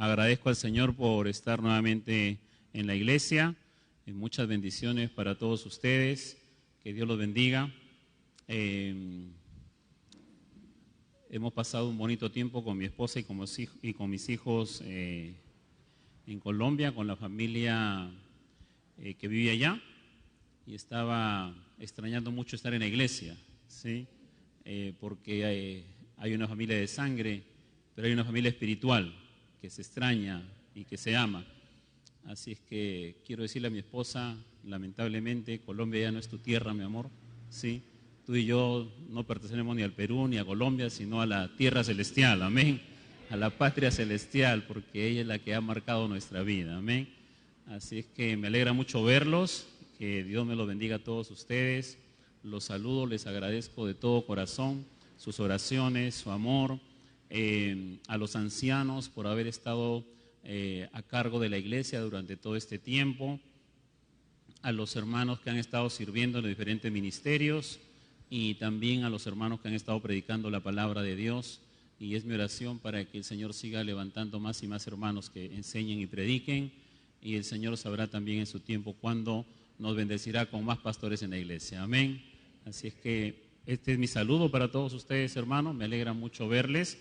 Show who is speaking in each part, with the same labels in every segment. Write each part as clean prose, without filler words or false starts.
Speaker 1: agradezco al Señor por estar nuevamente en la iglesia. Muchas bendiciones para todos ustedes. Que Dios los bendiga. Hemos pasado un bonito tiempo con mi esposa y con mis hijos en Colombia, con la familia que vive allá. Y estaba extrañando mucho estar en la iglesia, ¿sí? Porque hay una familia de sangre, pero hay una familia espiritual que se extraña y que se ama. Así es que quiero decirle a mi esposa, lamentablemente, Colombia ya no es tu tierra, mi amor, ¿sí? Tú y yo no pertenecemos ni al Perú ni a Colombia, sino a la tierra celestial, amén, a la patria celestial, porque ella es la que ha marcado nuestra vida, amén. Así es que me alegra mucho verlos, que Dios me los bendiga a todos ustedes. Los saludo, les agradezco de todo corazón sus oraciones, su amor, a los ancianos por haber estado a cargo de la iglesia durante todo este tiempo, a los hermanos que han estado sirviendo en los diferentes ministerios y también a los hermanos que han estado predicando la palabra de Dios. Y es mi oración para que el Señor siga levantando más y más hermanos que enseñen y prediquen, y el Señor sabrá también en su tiempo cuándo nos bendecirá con más pastores en la iglesia, amén. Así es que este es mi saludo para todos ustedes, hermanos. Me alegra mucho verles.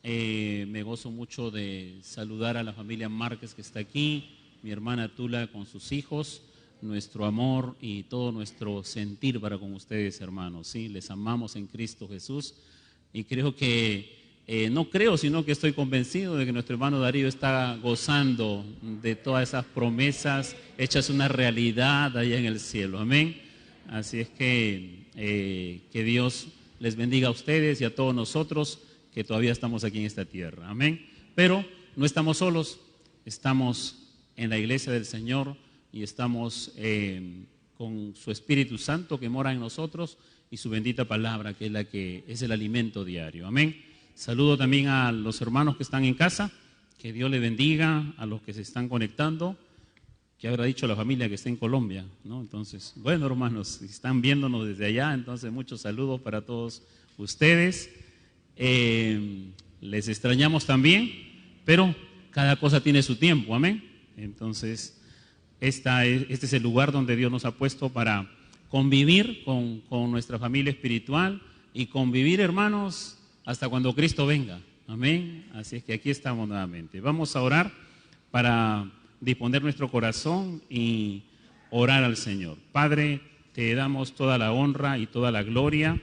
Speaker 1: Me gozo mucho de saludar a la familia Márquez que está aquí, mi hermana Tula con sus hijos, nuestro amor y todo nuestro sentir para con ustedes, hermanos, ¿sí? Les amamos en Cristo Jesús y creo que, no creo, sino que estoy convencido de que nuestro hermano Darío está gozando de todas esas promesas hechas una realidad allá en el cielo, amén. Así es que Dios les bendiga a ustedes y a todos nosotros que todavía estamos aquí en esta tierra, amén. Pero no estamos solos, estamos en la iglesia del Señor y estamos con su Espíritu Santo que mora en nosotros y su bendita palabra, que es la que es el alimento diario, amén. Saludo también a los hermanos que están en casa, que Dios les bendiga, a los que se están conectando, que habrá dicho la familia que está en Colombia, ¿no? Entonces, bueno, hermanos, si están viéndonos desde allá, entonces muchos saludos para todos ustedes. Les extrañamos también, pero cada cosa tiene su tiempo, amén. Entonces, este es el lugar donde Dios nos ha puesto para convivir con nuestra familia espiritual y convivir, hermanos, hasta cuando Cristo venga, amén. Así es que aquí estamos nuevamente. Vamos a orar para disponer nuestro corazón y orar al Señor. Padre, te damos toda la honra y toda la gloria.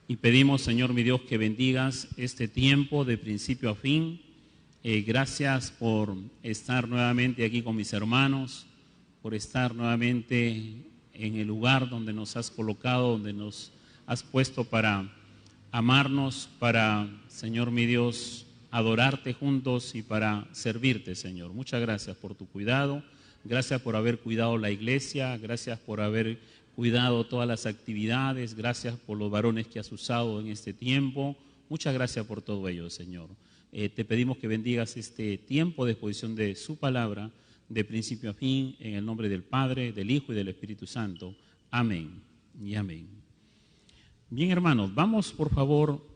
Speaker 1: Y pedimos, Señor mi Dios, que bendigas este tiempo de principio a fin. Gracias por estar nuevamente aquí con mis hermanos, por estar nuevamente en el lugar donde nos has colocado, donde nos has puesto para amarnos, para, Señor mi Dios, adorarte juntos y para servirte, Señor. Muchas gracias por tu cuidado, gracias por haber cuidado la iglesia, gracias por haber cuidado todas las actividades, gracias por los varones que has usado en este tiempo. Muchas gracias por todo ello, Señor. Te pedimos que bendigas este tiempo de exposición de su palabra, de principio a fin, en el nombre del Padre, del Hijo y del Espíritu Santo. Amén y amén. Bien, hermanos, vamos por favor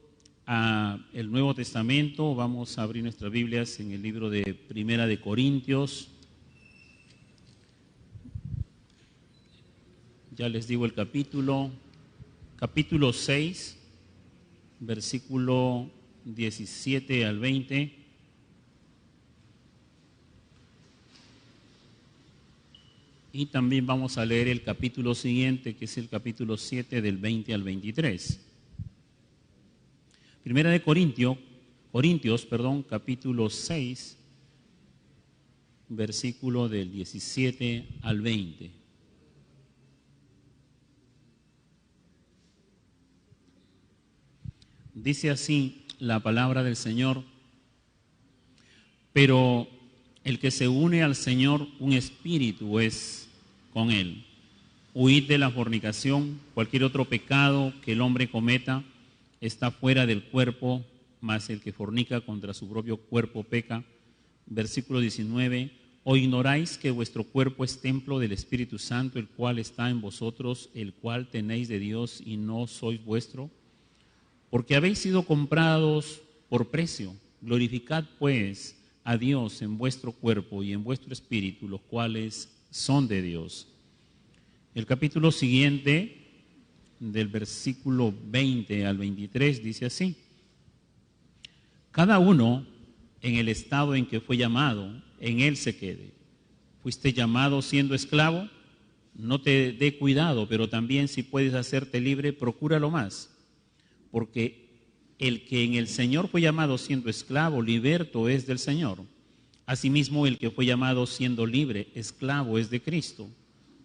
Speaker 1: al Nuevo Testamento. Vamos a abrir nuestras Biblias en el libro de Primera de Corintios. Ya les digo el capítulo 6, versículo 17 al 20. Y también vamos a leer el capítulo siguiente, que es el capítulo 7, del 20 al 23. Primera de Corintios, capítulo 6, versículo del 17 al 20. Dice así la palabra del Señor: pero el que se une al Señor, un espíritu es con él. Huid de la fornicación. Cualquier otro pecado que el hombre cometa está fuera del cuerpo, mas el que fornica contra su propio cuerpo peca. Versículo 19: ¿O ignoráis que vuestro cuerpo es templo del Espíritu Santo, el cual está en vosotros, el cual tenéis de Dios y no sois vuestro? Porque habéis sido comprados por precio. Glorificad pues a Dios en vuestro cuerpo y en vuestro espíritu, los cuales son de Dios. El capítulo siguiente, del versículo 20 al 23, dice así: cada uno en el estado en que fue llamado, en él se quede. Fuiste llamado siendo esclavo, no te dé cuidado, pero también si puedes hacerte libre, procúralo más. Porque el que en el Señor fue llamado siendo esclavo, liberto es del Señor. Asimismo, el que fue llamado siendo libre, esclavo es de Cristo.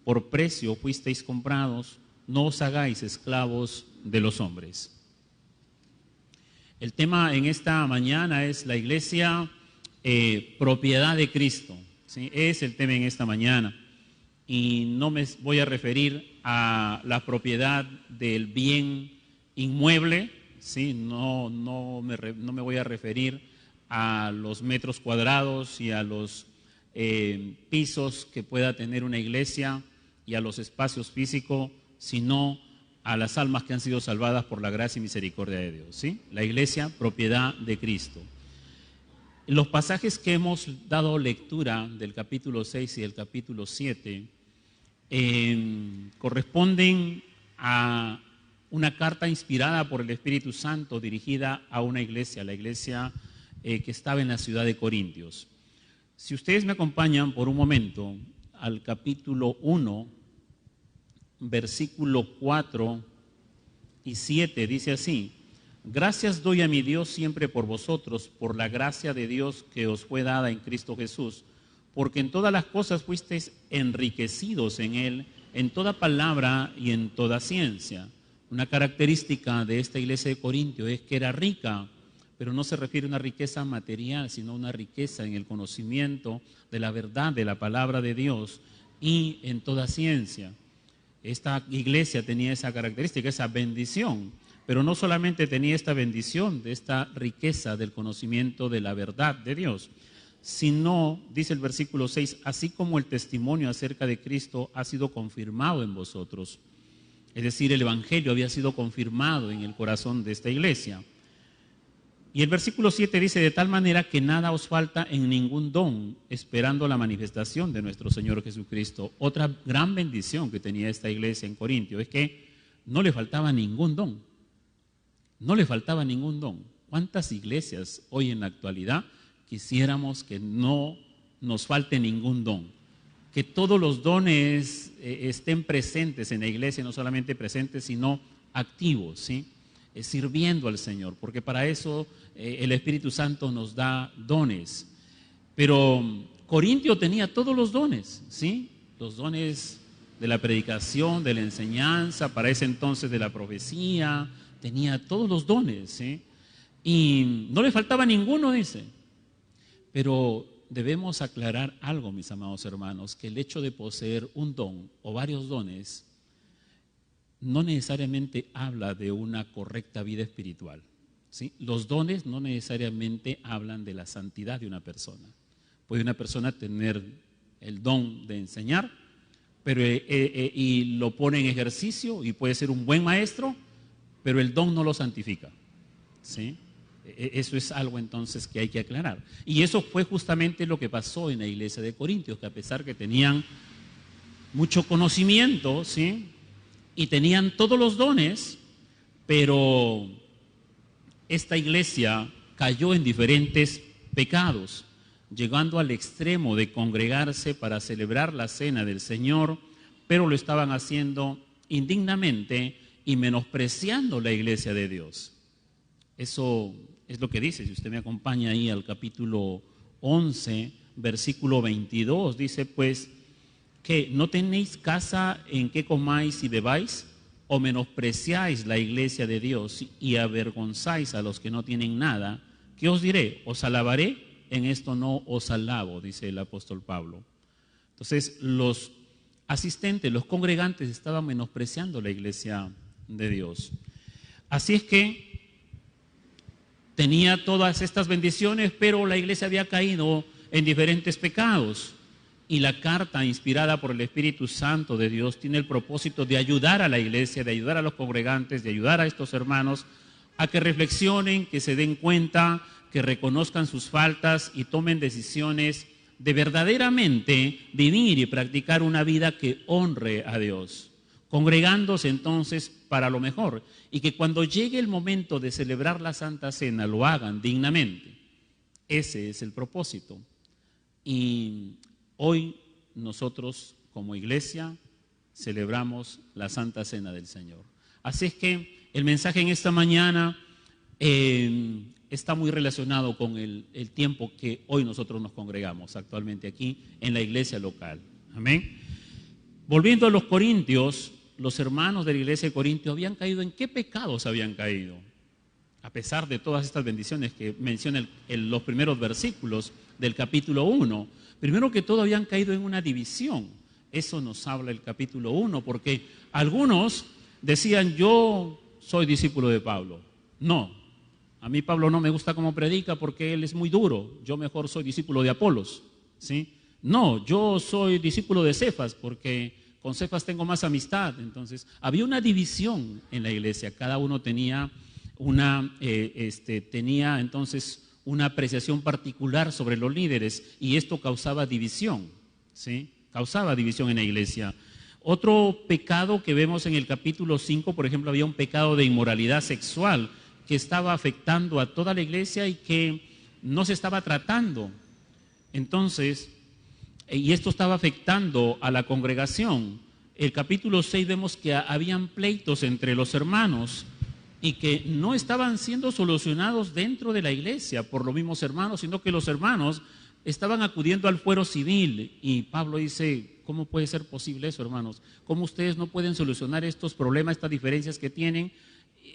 Speaker 1: Por precio fuisteis comprados, no os hagáis esclavos de los hombres. El tema en esta mañana es la iglesia, propiedad de Cristo, ¿sí? Es el tema en esta mañana. Y no me voy a referir a la propiedad del bien inmueble, ¿sí? No me voy a referir a los metros cuadrados y a los pisos que pueda tener una iglesia y a los espacios físicos, sino a las almas que han sido salvadas por la gracia y misericordia de Dios, ¿sí? La iglesia, propiedad de Cristo. Los pasajes que hemos dado lectura del capítulo 6 y del capítulo 7 corresponden a una carta inspirada por el Espíritu Santo dirigida a una iglesia, la iglesia que estaba en la ciudad de Corintios. Si ustedes me acompañan por un momento al capítulo 1, versículo 4 y 7, dice así: gracias doy a mi Dios siempre por vosotros, por la gracia de Dios que os fue dada en Cristo Jesús, porque en todas las cosas fuisteis enriquecidos en Él, en toda palabra y en toda ciencia. Una característica de esta iglesia de Corintio es que era rica, pero no se refiere a una riqueza material, sino a una riqueza en el conocimiento de la verdad de la palabra de Dios y en toda ciencia. Esta iglesia tenía esa característica, esa bendición, pero no solamente tenía esta bendición de esta riqueza del conocimiento de la verdad de Dios, sino, dice el versículo 6, así como el testimonio acerca de Cristo ha sido confirmado en vosotros. Es decir, el evangelio había sido confirmado en el corazón de esta iglesia. Y el versículo 7 dice: de tal manera que nada os falta en ningún don, esperando la manifestación de nuestro Señor Jesucristo. Otra gran bendición que tenía esta iglesia en Corintio es que no le faltaba ningún don. No le faltaba ningún don. ¿Cuántas iglesias hoy en la actualidad quisiéramos que no nos falte ningún don? Que todos los dones estén presentes en la iglesia, no solamente presentes, sino activos, ¿sí? Sirviendo al Señor, porque para eso el Espíritu Santo nos da dones. Pero Corintio tenía todos los dones, ¿sí? Los dones de la predicación, de la enseñanza, para ese entonces de la profecía, tenía todos los dones, ¿sí? Y no le faltaba ninguno, dice. Pero debemos aclarar algo, mis amados hermanos, que el hecho de poseer un don o varios dones no necesariamente habla de una correcta vida espiritual, ¿sí? Los dones no necesariamente hablan de la santidad de una persona. Puede una persona tener el don de enseñar, pero y lo pone en ejercicio y puede ser un buen maestro, pero el don no lo santifica, ¿sí? Eso es algo entonces que hay que aclarar. Y eso fue justamente lo que pasó en la iglesia de Corintios, que a pesar que tenían mucho conocimiento, ¿sí?, y tenían todos los dones, pero esta iglesia cayó en diferentes pecados, llegando al extremo de congregarse para celebrar la cena del Señor, pero lo estaban haciendo indignamente y menospreciando la iglesia de Dios. Eso es lo que dice, si usted me acompaña ahí al capítulo 11, versículo 22, dice pues: ¿qué? ¿No tenéis casa en que comáis y bebáis? ¿O menospreciáis la iglesia de Dios y avergonzáis a los que no tienen nada? ¿Qué os diré? ¿Os alabaré? En esto no os alabo, dice el apóstol Pablo. Entonces, los asistentes, los congregantes estaban menospreciando la iglesia de Dios. Así es que tenía todas estas bendiciones, pero la iglesia había caído en diferentes pecados. Y la carta inspirada por el Espíritu Santo de Dios tiene el propósito de ayudar a la iglesia, de ayudar a los congregantes, de ayudar a estos hermanos a que reflexionen, que se den cuenta que reconozcan sus faltas y tomen decisiones de verdaderamente vivir y practicar una vida que honre a Dios, congregándose entonces para lo mejor, y que cuando llegue el momento de celebrar la Santa Cena lo hagan dignamente. Ese es el propósito. Y hoy nosotros como iglesia celebramos la Santa Cena del Señor. Así es que el mensaje en esta mañana está muy relacionado con el tiempo que hoy nosotros nos congregamos actualmente aquí en la iglesia local. Amén. Volviendo a los corintios, los hermanos de la iglesia de Corintio habían caído. ¿En qué pecados habían caído? A pesar de todas estas bendiciones que menciona los primeros versículos del capítulo 1, primero que todo habían caído en una división. Eso nos habla el capítulo 1, porque algunos decían: yo soy discípulo de Pablo. No, a mí Pablo no me gusta cómo predica porque él es muy duro. Yo mejor soy discípulo de Apolos, ¿sí? No, yo soy discípulo de Cefas porque con Cefas tengo más amistad. Entonces, había una división en la iglesia. Cada uno tenía entonces una apreciación particular sobre los líderes, y esto causaba división, ¿sí? Causaba división en la iglesia. Otro pecado que vemos en el capítulo 5, por ejemplo, había un pecado de inmoralidad sexual que estaba afectando a toda la iglesia y que no se estaba tratando. Entonces, y esto estaba afectando a la congregación. El capítulo 6 vemos que habían pleitos entre los hermanos y que no estaban siendo solucionados dentro de la iglesia por los mismos hermanos, sino que los hermanos estaban acudiendo al fuero civil. Y Pablo dice: ¿cómo puede ser posible eso, hermanos? ¿Cómo ustedes no pueden solucionar estos problemas, estas diferencias que tienen,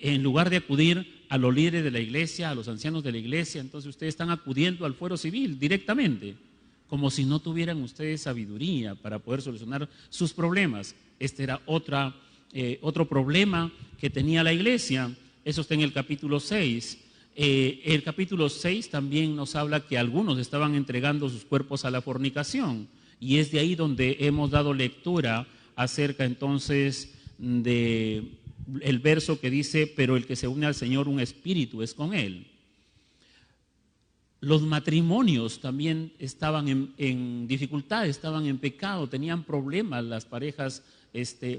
Speaker 1: en lugar de acudir a los líderes de la iglesia, a los ancianos de la iglesia? Entonces ustedes están acudiendo al fuero civil directamente, como si no tuvieran ustedes sabiduría para poder solucionar sus problemas. Este era otro problema que tenía la iglesia. Eso está en el capítulo 6. El capítulo 6 también nos habla que algunos estaban entregando sus cuerpos a la fornicación, y es de ahí donde hemos dado lectura acerca entonces de el verso que dice: pero el que se une al Señor, un espíritu es con él. Los matrimonios también estaban en dificultad, estaban en pecado, tenían problemas las parejas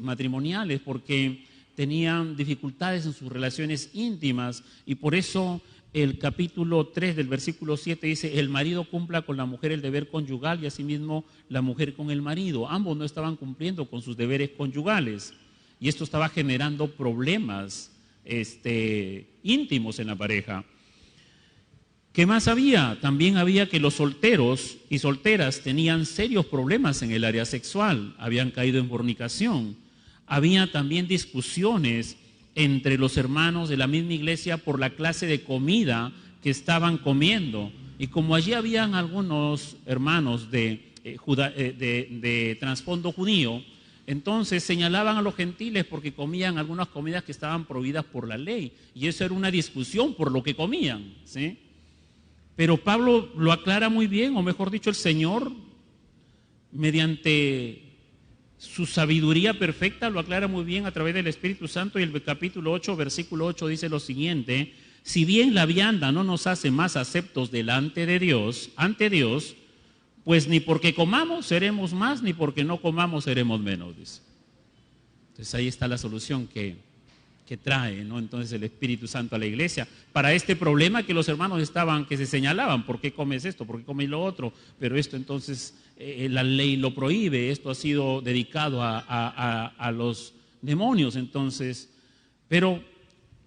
Speaker 1: matrimoniales, porque tenían dificultades en sus relaciones íntimas, y por eso el capítulo 3 del versículo 7 dice: el marido cumpla con la mujer el deber conyugal, y asimismo la mujer con el marido. Ambos no estaban cumpliendo con sus deberes conyugales, y esto estaba generando problemas íntimos en la pareja. ¿Qué más había? También había que los solteros y solteras tenían serios problemas en el área sexual, habían caído en fornicación. Había también discusiones entre los hermanos de la misma iglesia por la clase de comida que estaban comiendo. Y como allí habían algunos hermanos de trasfondo judío, entonces señalaban a los gentiles porque comían algunas comidas que estaban prohibidas por la ley. Y eso era una discusión por lo que comían, ¿sí? Pero Pablo lo aclara muy bien, o mejor dicho, el Señor, mediante su sabiduría perfecta, lo aclara muy bien a través del Espíritu Santo. Y el capítulo 8, versículo 8 dice lo siguiente: si bien la vianda no nos hace más aceptos delante de Dios, ante Dios, pues ni porque comamos seremos más, ni porque no comamos seremos menos, dice. Entonces ahí está la solución que trae, ¿no? Entonces el Espíritu Santo a la iglesia para este problema que los hermanos que se señalaban: ¿por qué comes esto? ¿Por qué comes lo otro? Pero esto entonces la ley lo prohíbe, esto ha sido dedicado a los demonios. Entonces, pero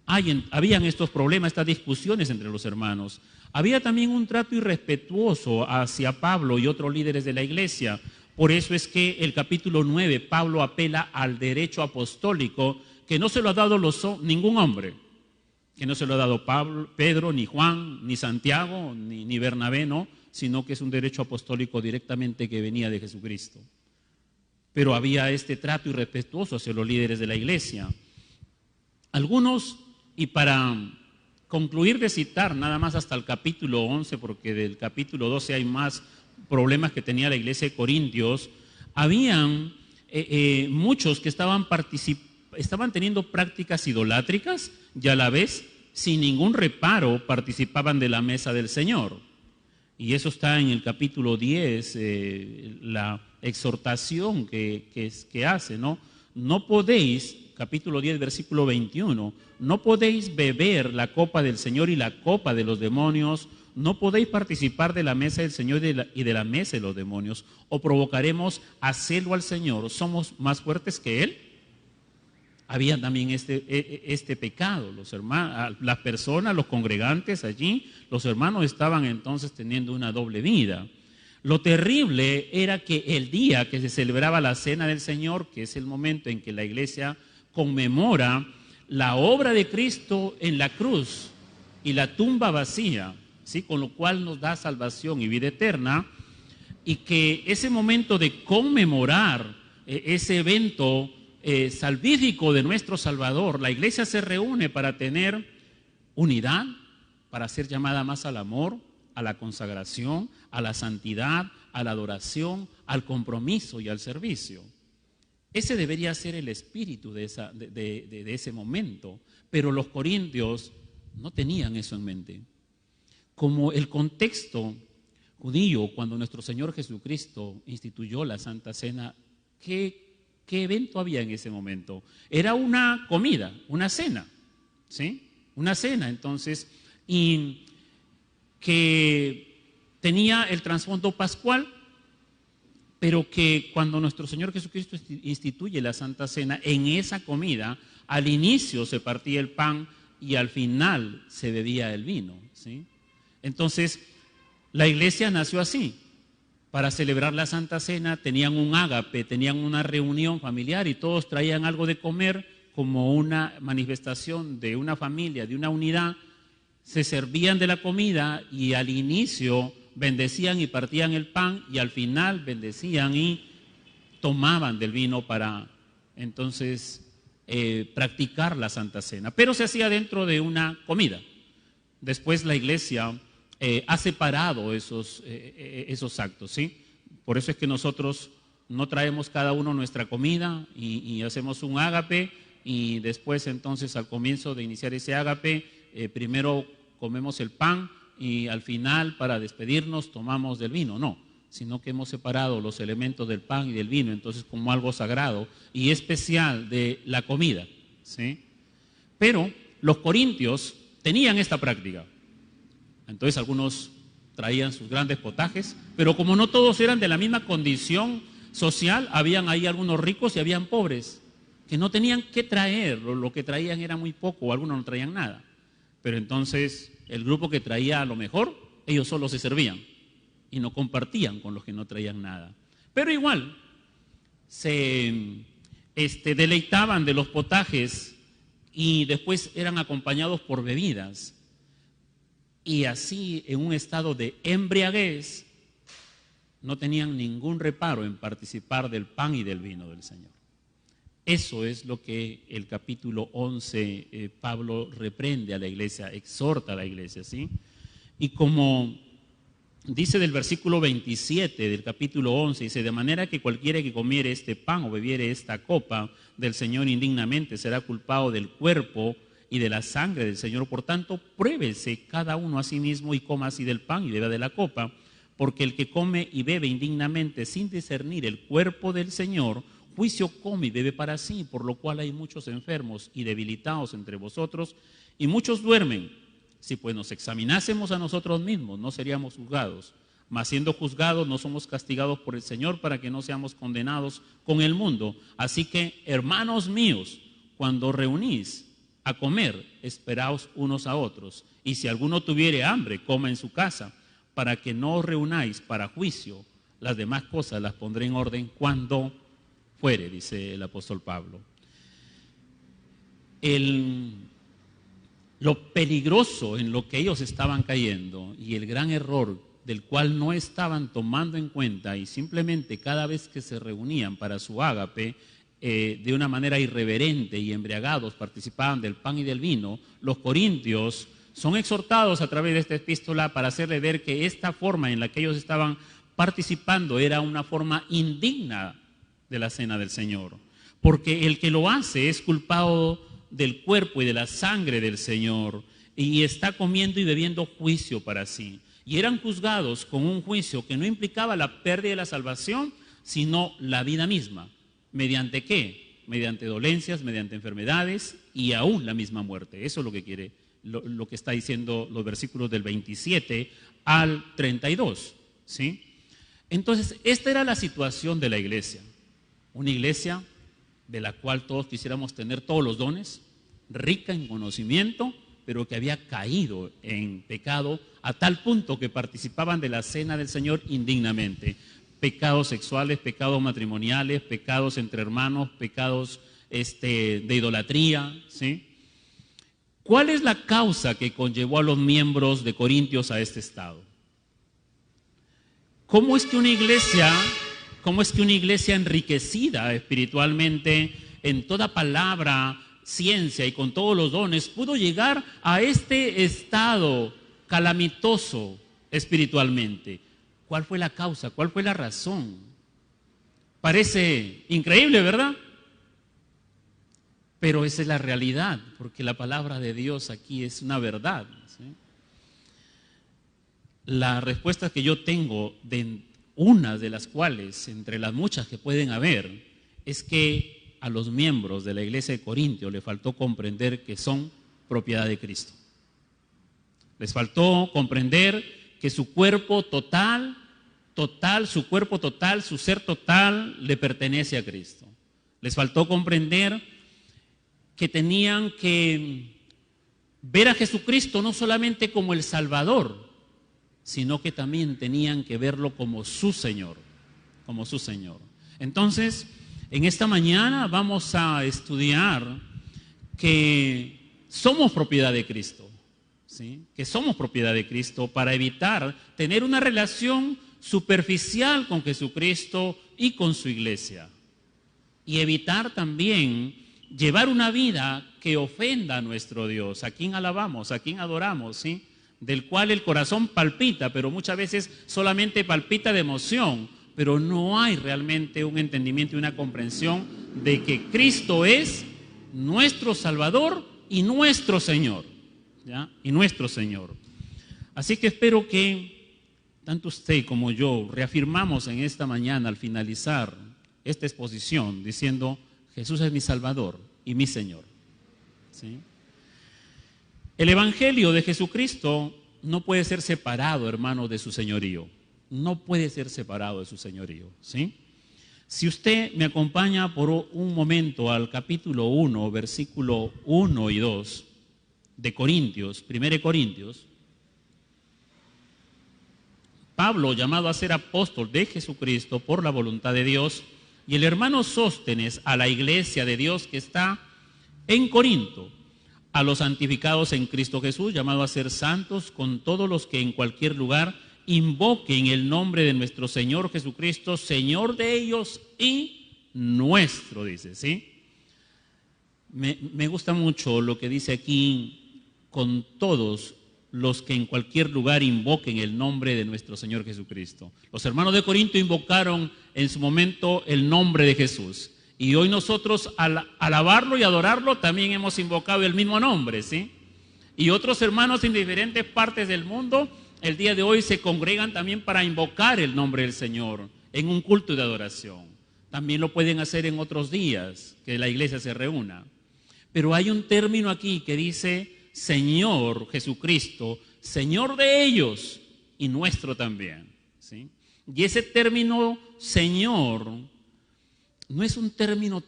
Speaker 1: habían estos problemas, estas discusiones entre los hermanos. Había también un trato irrespetuoso hacia Pablo y otros líderes de la iglesia. Por eso es que el capítulo 9, Pablo apela al derecho apostólico, que no se lo ha dado ningún hombre, que no se lo ha dado Pedro, ni Juan, ni Santiago, ni Bernabé, no, sino que es un derecho apostólico directamente que venía de Jesucristo. Pero había este trato irrespetuoso hacia los líderes de la iglesia. Algunos, y para concluir de citar nada más hasta el capítulo 11, porque del capítulo 12 hay más problemas que tenía la iglesia de Corintios, habían muchos que estaban teniendo prácticas idolátricas y a la vez sin ningún reparo participaban de la mesa del Señor. Y eso está en el capítulo 10, la exhortación que hace, ¿no? No podéis, capítulo 10, versículo 21, no podéis beber la copa del Señor y la copa de los demonios, no podéis participar de la mesa del Señor y de la mesa de los demonios, o provocaremos a celo al Señor, ¿somos más fuertes que Él? Había también este pecado, los hermanos, las personas, los congregantes allí, los hermanos estaban entonces teniendo una doble vida. Lo terrible era que el día que se celebraba la Cena del Señor, que es el momento en que la iglesia conmemora la obra de Cristo en la cruz y la tumba vacía, ¿sí? Con lo cual nos da salvación y vida eterna, y que ese momento de conmemorar ese evento salvífico de nuestro Salvador, la iglesia se reúne para tener unidad, para ser llamada más al amor, a la consagración, a la santidad, a la adoración, al compromiso y al servicio. Ese debería ser el espíritu de ese momento, pero los corintios no tenían eso en mente. Como el contexto judío, cuando nuestro Señor Jesucristo instituyó la Santa Cena, ¿qué evento había en ese momento? Era una comida, una cena, ¿sí? Una cena, entonces, y que tenía el trasfondo pascual, pero que cuando nuestro Señor Jesucristo instituye la Santa Cena, en esa comida, al inicio se partía el pan y al final se bebía el vino, ¿sí? Entonces, la iglesia nació así. Para celebrar la Santa Cena tenían un ágape, tenían una reunión familiar y todos traían algo de comer como una manifestación de una familia, de una unidad. Se servían de la comida y al inicio bendecían y partían el pan y al final bendecían y tomaban del vino para entonces practicar la Santa Cena. Pero se hacía dentro de una comida. Después la iglesia ha separado esos actos, ¿sí? Por eso es que nosotros no traemos cada uno nuestra comida y hacemos un ágape y después entonces al comienzo de iniciar ese ágape, primero comemos el pan y al final para despedirnos tomamos del vino, no, sino que hemos separado los elementos del pan y del vino, entonces como algo sagrado y especial de la comida, ¿sí? Pero los corintios tenían esta práctica. Entonces algunos traían sus grandes potajes, pero como no todos eran de la misma condición social, habían ahí algunos ricos y habían pobres, que no tenían que traer, lo que traían era muy poco, o algunos no traían nada. Pero entonces el grupo que traía a lo mejor, ellos solo se servían y no compartían con los que no traían nada. Pero igual se deleitaban de los potajes y después eran acompañados por bebidas. Y así, en un estado de embriaguez, no tenían ningún reparo en participar del pan y del vino del Señor. Eso es lo que el capítulo 11, Pablo reprende a la iglesia, exhorta a la iglesia, ¿sí? Y como dice del versículo 27 del capítulo 11, dice, de manera que cualquiera que comiere este pan o bebiere esta copa del Señor indignamente será culpado del cuerpo y de la sangre del Señor. Por tanto, pruébese cada uno a sí mismo y coma así del pan y beba de la copa, porque el que come y bebe indignamente sin discernir el cuerpo del Señor, juicio come y bebe para sí, por lo cual hay muchos enfermos y debilitados entre vosotros y muchos duermen. Si pues nos examinásemos a nosotros mismos, no seríamos juzgados, mas siendo juzgados no somos castigados por el Señor para que no seamos condenados con el mundo. Así que, hermanos míos, cuando reunís a comer, esperaos unos a otros. Y si alguno tuviere hambre, coma en su casa, para que no os reunáis para juicio. Las demás cosas las pondré en orden cuando fuere, dice el apóstol Pablo. Lo peligroso en lo que ellos estaban cayendo y el gran error del cual no estaban tomando en cuenta y simplemente cada vez que se reunían para su ágape, de una manera irreverente y embriagados participaban del pan y del vino, los corintios son exhortados a través de esta epístola para hacerle ver que esta forma en la que ellos estaban participando era una forma indigna de la cena del Señor, porque el que lo hace es culpado del cuerpo y de la sangre del Señor. y está comiendo y bebiendo juicio para sí. Y eran juzgados con un juicio que no implicaba la pérdida de la salvación, sino la vida misma. ¿Mediante qué? Mediante dolencias, mediante enfermedades y aún la misma muerte. Eso es lo que quiere, lo que está diciendo los versículos del 27 al 32, ¿sí? Entonces, esta era la situación de la iglesia. Una iglesia de la cual todos quisiéramos tener todos los dones, rica en conocimiento, pero que había caído en pecado a tal punto que participaban de la cena del Señor indignamente. Pecados sexuales, pecados matrimoniales, pecados entre hermanos, pecados de idolatría, ¿sí? ¿Cuál es la causa que conllevó a los miembros de Corintios a este estado? ¿Cómo es que una iglesia enriquecida espiritualmente en toda palabra, ciencia y con todos los dones pudo llegar a este estado calamitoso espiritualmente? ¿Cuál fue la causa? ¿Cuál fue la razón? Parece increíble, ¿verdad? Pero esa es la realidad, porque la palabra de Dios aquí es una verdad, ¿sí? La respuesta que yo tengo, de una de las cuales, entre las muchas que pueden haber, es que a los miembros de la iglesia de Corintios le faltó comprender que son propiedad de Cristo. Les faltó comprender que su cuerpo total, su ser total le pertenece a Cristo. Les faltó comprender que tenían que ver a Jesucristo no solamente como el Salvador, sino que también tenían que verlo como su Señor, como su Señor. Entonces, en esta mañana vamos a estudiar que somos propiedad de Cristo, ¿sí? Que somos propiedad de Cristo para evitar tener una relación superficial con Jesucristo y con su iglesia. Y evitar también llevar una vida que ofenda a nuestro Dios, a quien alabamos, a quien adoramos, ¿sí? Del cual el corazón palpita, pero muchas veces solamente palpita de emoción, pero no hay realmente un entendimiento y una comprensión de que Cristo es nuestro Salvador y nuestro Señor, ¿ya? Y nuestro Señor. Así que espero que tanto usted como yo reafirmamos en esta mañana al finalizar esta exposición diciendo: Jesús es mi Salvador y mi Señor, ¿sí? El Evangelio de Jesucristo no puede ser separado, hermano, de su señorío. No puede ser separado de su señorío, ¿sí? Si usted me acompaña por un momento al capítulo 1, versículo 1 y 2 de Corintios, 1 Corintios, Pablo, llamado a ser apóstol de Jesucristo por la voluntad de Dios, y el hermano Sóstenes a la iglesia de Dios que está en Corinto, a los santificados en Cristo Jesús, llamados a ser santos, con todos los que en cualquier lugar invoquen el nombre de nuestro Señor Jesucristo, Señor de ellos y nuestro, dice, ¿sí? Me gusta mucho lo que dice aquí: con todos los que en cualquier lugar invoquen el nombre de nuestro Señor Jesucristo. Los hermanos de Corinto invocaron en su momento el nombre de Jesús. Y hoy nosotros, al alabarlo y adorarlo, también hemos invocado el mismo nombre, ¿sí? Y otros hermanos en diferentes partes del mundo, el día de hoy se congregan también para invocar el nombre del Señor en un culto de adoración. También lo pueden hacer en otros días que la iglesia se reúna. Pero hay un término aquí que dice Señor Jesucristo, Señor de ellos y nuestro también, ¿sí? Y ese término Señor no es un término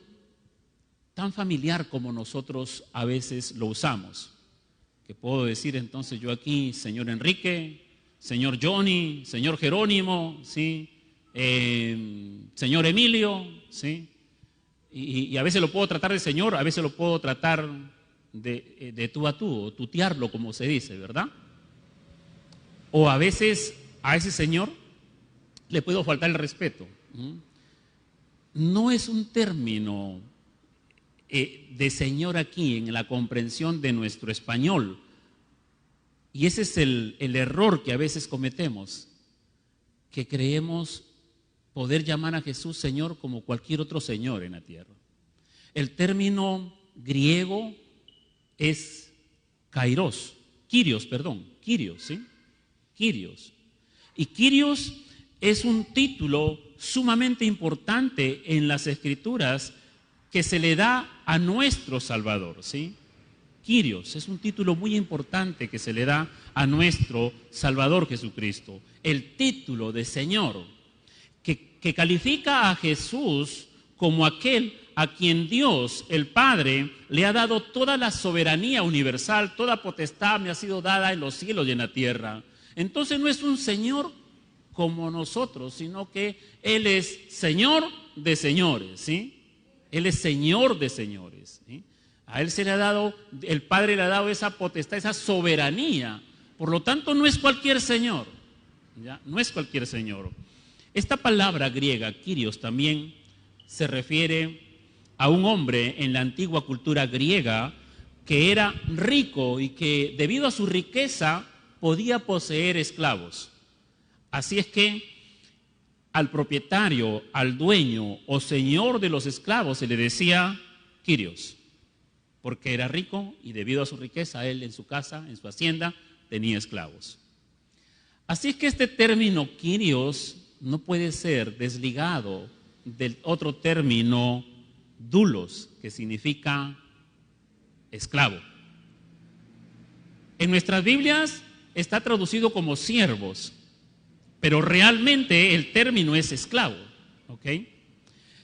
Speaker 1: tan familiar como nosotros a veces lo usamos. Que puedo decir entonces yo aquí, señor Enrique, señor Johnny, señor Jerónimo, ¿sí? Señor Emilio, ¿sí? Y a veces lo puedo tratar de señor, a veces lo puedo tratar de tú a tú, o tutearlo como se dice, ¿verdad? O a veces a ese señor le puedo faltar el respeto. No es un término de señor aquí en la comprensión de nuestro español. Y ese es el error que a veces cometemos, que creemos poder llamar a Jesús Señor como cualquier otro señor en la tierra. El término griego es kairos, Quirios, ¿sí? Quirios. Y Quirios es un título sumamente importante en las Escrituras que se le da a nuestro Salvador, ¿sí? Quirios es un título muy importante que se le da a nuestro Salvador Jesucristo. El título de Señor, que califica a Jesús como aquel a quien Dios, el Padre, le ha dado toda la soberanía universal, toda potestad me ha sido dada en los cielos y en la tierra. Entonces no es un Señor como nosotros, sino que Él es Señor de señores, ¿sí? Él es Señor de señores, ¿sí? A Él se le ha dado, el Padre le ha dado esa potestad, esa soberanía. Por lo tanto, no es cualquier Señor, ¿ya? No es cualquier Señor. Esta palabra griega, Kyrios, también se refiere a un hombre en la antigua cultura griega que era rico y que debido a su riqueza podía poseer esclavos. Así es que al propietario, al dueño o señor de los esclavos se le decía Kyrios, porque era rico y debido a su riqueza él en su casa, en su hacienda, tenía esclavos. Así es que este término Kyrios no puede ser desligado del otro término doulos, que significa esclavo. En nuestras Biblias está traducido como siervos, pero realmente el término es esclavo, ¿ok?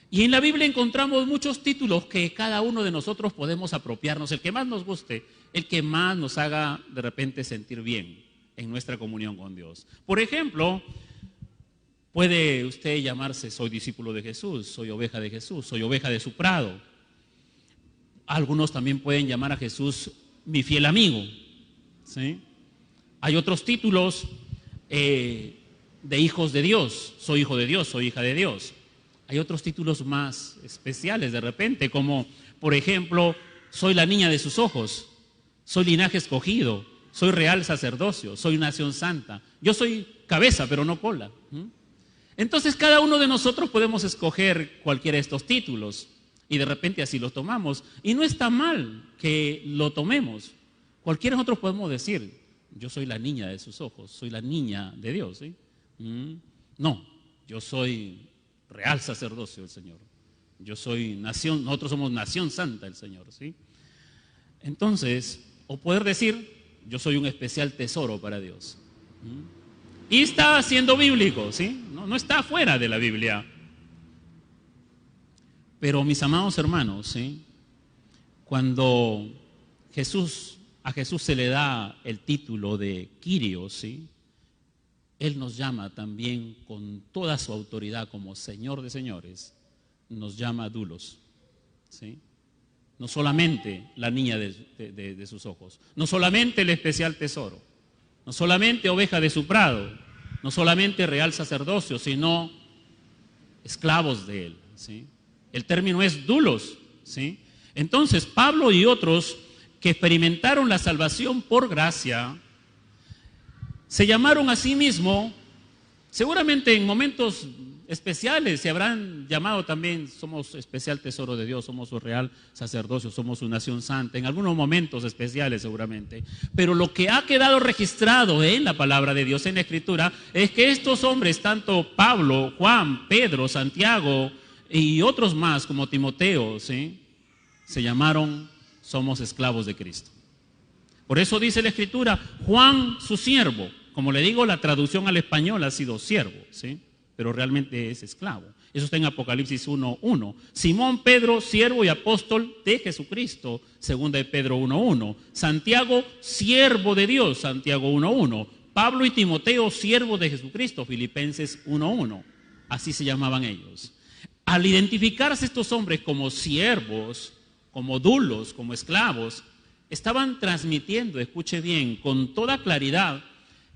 Speaker 1: Y en la Biblia encontramos muchos títulos que cada uno de nosotros podemos apropiarnos, el que más nos guste, el que más nos haga de repente sentir bien en nuestra comunión con Dios. Por ejemplo, puede usted llamarse soy discípulo de Jesús, soy oveja de Jesús, soy oveja de su prado. Algunos también pueden llamar a Jesús mi fiel amigo, ¿sí? Hay otros títulos de hijos de Dios, soy hijo de Dios, soy hija de Dios. Hay otros títulos más especiales de repente, como por ejemplo, soy la niña de sus ojos, soy linaje escogido, soy real sacerdocio, soy nación santa. Yo soy cabeza, pero no cola. Entonces cada uno de nosotros podemos escoger cualquiera de estos títulos y de repente así los tomamos. Y no está mal que lo tomemos. Cualquiera de nosotros podemos decir, yo soy la niña de sus ojos, soy la niña de Dios, ¿sí? No, yo soy real sacerdocio del Señor. Yo soy nación, nosotros somos nación santa del Señor, ¿sí? Entonces, o poder decir, yo soy un especial tesoro para Dios. Y está siendo bíblico, ¿sí? No está fuera de la Biblia. Pero mis amados hermanos, ¿sí? Cuando a Jesús se le da el título de Kyrios, ¿sí? Él nos llama también con toda su autoridad como Señor de señores, nos llama doulos, ¿sí? No solamente la niña de sus ojos, no solamente el especial tesoro, no solamente oveja de su prado, no solamente real sacerdocio, sino esclavos de él, ¿sí? El término es doulos, ¿sí? Entonces Pablo y otros que experimentaron la salvación por gracia se llamaron a sí mismos, seguramente en momentos especiales se habrán llamado también, somos especial tesoro de Dios, somos su real sacerdocio, somos su nación santa, en algunos momentos especiales seguramente. Pero lo que ha quedado registrado en la palabra de Dios, en la Escritura, es que estos hombres, tanto Pablo, Juan, Pedro, Santiago y otros más como Timoteo, ¿sí? Se llamaron somos esclavos de Cristo. Por eso dice la Escritura, Juan su siervo. Como le digo, la traducción al español ha sido siervo, ¿sí? Pero realmente es esclavo. Eso está en Apocalipsis 1:1. Simón Pedro, siervo y apóstol de Jesucristo, segunda de Pedro 1:1. Santiago, siervo de Dios, Santiago 1:1. Pablo y Timoteo, siervos de Jesucristo, Filipenses 1:1. Así se llamaban ellos. Al identificarse estos hombres como siervos, como doulos, como esclavos, estaban transmitiendo, escuche bien, con toda claridad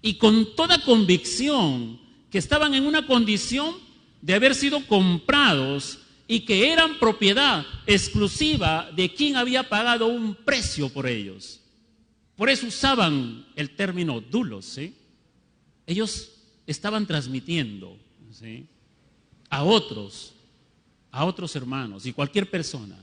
Speaker 1: y con toda convicción que estaban en una condición de haber sido comprados y que eran propiedad exclusiva de quien había pagado un precio por ellos. Por eso usaban el término doulos, ¿sí? Ellos estaban transmitiendo, ¿sí?, a otros hermanos y cualquier persona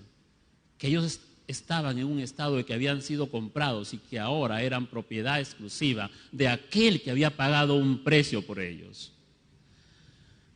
Speaker 1: que ellos estaban en un estado de que habían sido comprados y que ahora eran propiedad exclusiva de aquel que había pagado un precio por ellos.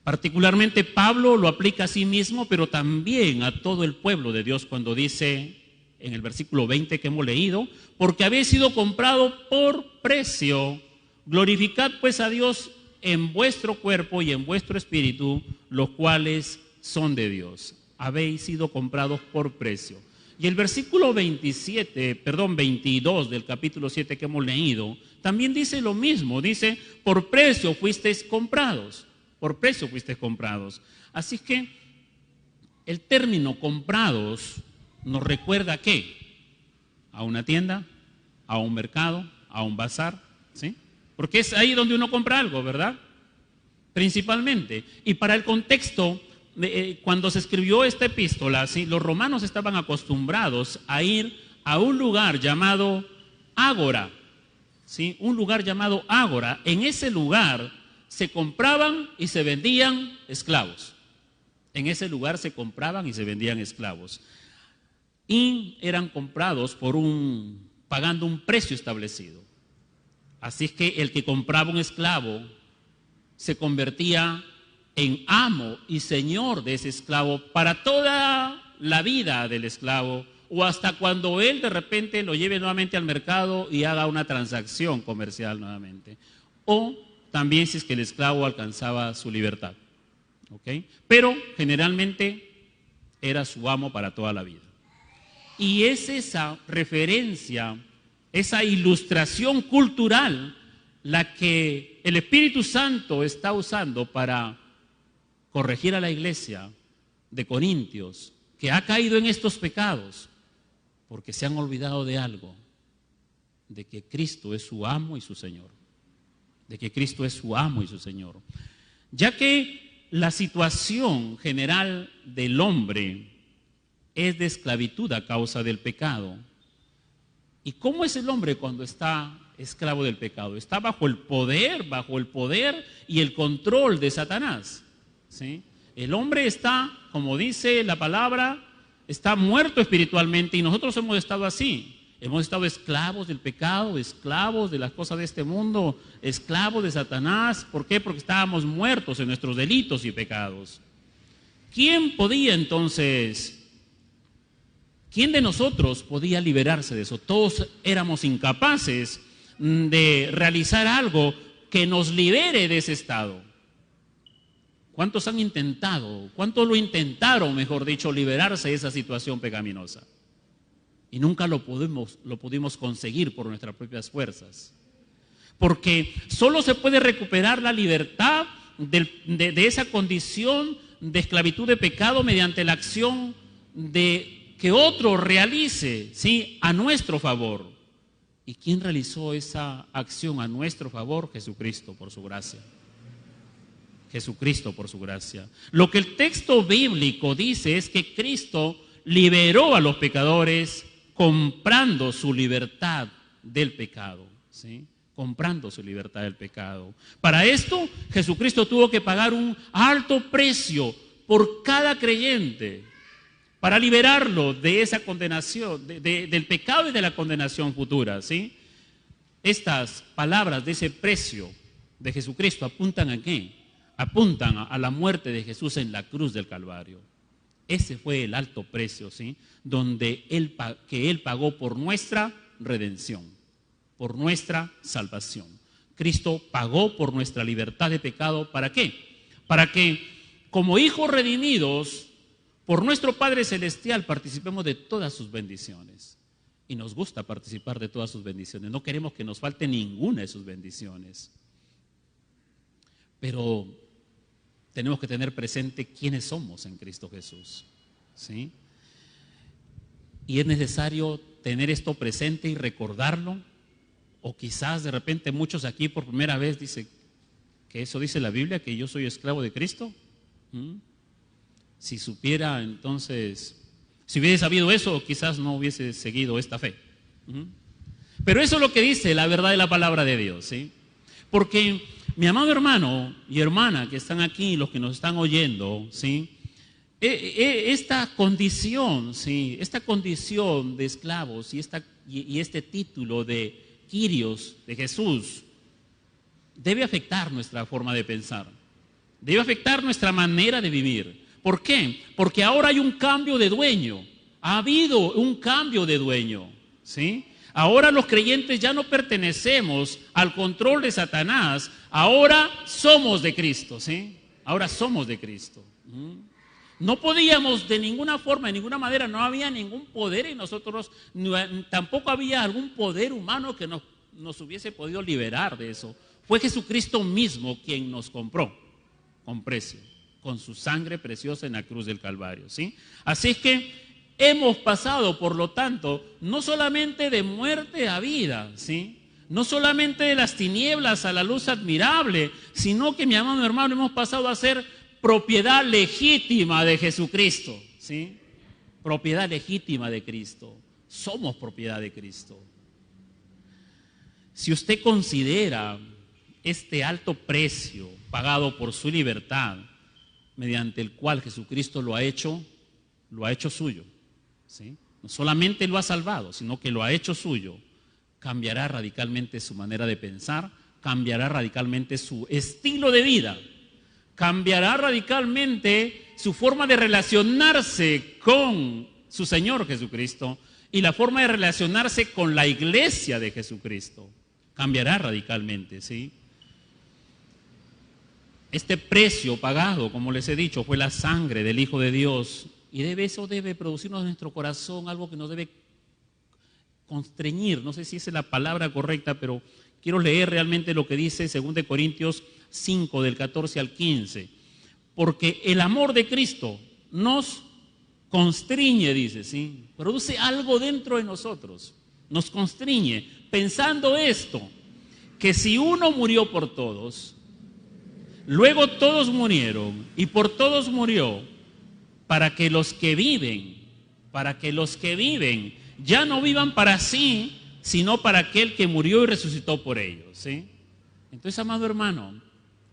Speaker 1: Particularmente Pablo lo aplica a sí mismo, pero también a todo el pueblo de Dios cuando dice en el versículo 20 que hemos leído: porque habéis sido comprado por precio, glorificad pues a Dios en vuestro cuerpo y en vuestro espíritu, los cuales son de Dios. Habéis sido comprados por precio. Y el versículo 22 del capítulo 7 que hemos leído, también dice lo mismo, dice: por precio fuisteis comprados. Por precio fuisteis comprados. Así que el término comprados nos recuerda ¿a qué? A una tienda, a un mercado, a un bazar, ¿sí? Porque es ahí donde uno compra algo, ¿verdad? Principalmente. Y para el contexto, cuando se escribió esta epístola, ¿sí?, los romanos estaban acostumbrados a ir a un lugar llamado Ágora, ¿sí? Un lugar llamado Ágora. En ese lugar se compraban y se vendían esclavos. En ese lugar se compraban y se vendían esclavos. Y eran comprados pagando un precio establecido. Así es que el que compraba un esclavo se convertía en amo y señor de ese esclavo para toda la vida del esclavo, o hasta cuando él de repente lo lleve nuevamente al mercado y haga una transacción comercial nuevamente. O también si es que el esclavo alcanzaba su libertad. ¿Okay? Pero generalmente era su amo para toda la vida. Y es esa referencia, esa ilustración cultural, la que el Espíritu Santo está usando para corregir a la iglesia de Corintios, que ha caído en estos pecados, porque se han olvidado de algo, de que Cristo es su amo y su Señor. De que Cristo es su amo y su Señor. Ya que la situación general del hombre es de esclavitud a causa del pecado. ¿Y cómo es el hombre cuando está esclavo del pecado? Está bajo el poder y el control de Satanás, ¿sí? El hombre está, como dice la palabra, está muerto espiritualmente, y nosotros hemos estado así. Hemos estado esclavos del pecado, esclavos de las cosas de este mundo, esclavos de Satanás. ¿Por qué? Porque estábamos muertos en nuestros delitos y pecados. ¿Quién de nosotros podía liberarse de eso? Todos éramos incapaces de realizar algo que nos libere de ese estado. ¿Cuántos han intentado? ¿Cuántos lo intentaron, mejor dicho, liberarse de esa situación pecaminosa? Y nunca lo pudimos conseguir por nuestras propias fuerzas. Porque solo se puede recuperar la libertad de esa condición de esclavitud de pecado mediante la acción de que otro realice, ¿sí?, a nuestro favor. ¿Y quién realizó esa acción a nuestro favor? Jesucristo, por su gracia. Jesucristo, por su gracia. Lo que el texto bíblico dice es que Cristo liberó a los pecadores comprando su libertad del pecado, ¿sí? Comprando su libertad del pecado. Para esto, Jesucristo tuvo que pagar un alto precio por cada creyente para liberarlo de esa condenación, del pecado y de la condenación futura, ¿sí? Estas palabras de ese precio de Jesucristo apuntan ¿a qué? Apuntan a la muerte de Jesús en la cruz del Calvario. Ese fue el alto precio, ¿sí?, que Él pagó por nuestra redención, por nuestra salvación. Cristo pagó por nuestra libertad de pecado. ¿Para qué? Para que como hijos redimidos por nuestro Padre Celestial participemos de todas sus bendiciones. Y nos gusta participar de todas sus bendiciones. No queremos que nos falte ninguna de sus bendiciones. Pero tenemos que tener presente quiénes somos en Cristo Jesús, ¿sí? Y es necesario tener esto presente y recordarlo. O quizás de repente muchos aquí por primera vez dicen que eso dice la Biblia, que yo soy esclavo de Cristo. Si supiera, entonces, si hubiese sabido eso, quizás no hubiese seguido esta fe. Pero eso es lo que dice la verdad de la palabra de Dios, ¿sí? Porque mi amado hermano y hermana que están aquí, los que nos están oyendo, ¿sí?, Esta condición, ¿sí? Esta condición de esclavos y este título de Kyrios, de Jesús, debe afectar nuestra forma de pensar, debe afectar nuestra manera de vivir. ¿Por qué? Porque ahora hay un cambio de dueño, ha habido un cambio de dueño, ¿sí? Ahora los creyentes ya no pertenecemos al control de Satanás, ahora somos de Cristo, ¿sí? Ahora somos de Cristo. No podíamos de ninguna forma, de ninguna manera, no había ningún poder en nosotros, tampoco había algún poder humano que nos hubiese podido liberar de eso. Fue Jesucristo mismo quien nos compró con precio, con su sangre preciosa en la cruz del Calvario, ¿sí? Así es que hemos pasado, por lo tanto, no solamente de muerte a vida, ¿sí? No solamente de las tinieblas a la luz admirable, sino que, mi amado hermano, hemos pasado a ser propiedad legítima de Jesucristo, ¿sí? Propiedad legítima de Cristo. Somos propiedad de Cristo. Si usted considera este alto precio pagado por su libertad, mediante el cual Jesucristo lo ha hecho suyo, ¿sí? No solamente lo ha salvado, sino que lo ha hecho suyo, cambiará radicalmente su manera de pensar, cambiará radicalmente su estilo de vida, cambiará radicalmente su forma de relacionarse con su Señor Jesucristo y la forma de relacionarse con la iglesia de Jesucristo. Cambiará radicalmente, ¿sí? Este precio pagado, como les he dicho, fue la sangre del Hijo de Dios, y eso debe producirnos en nuestro corazón algo que nos debe constreñir. No sé si esa es la palabra correcta, pero quiero leer realmente lo que dice 2 Corintios 5, del 14 al 15. Porque el amor de Cristo nos constriñe, dice, ¿sí? Produce algo dentro de nosotros, nos constriñe, pensando esto, que si uno murió por todos, luego todos murieron y por todos murió, para que los que viven ya no vivan para sí, sino para aquel que murió y resucitó por ellos, ¿sí? Entonces, amado hermano,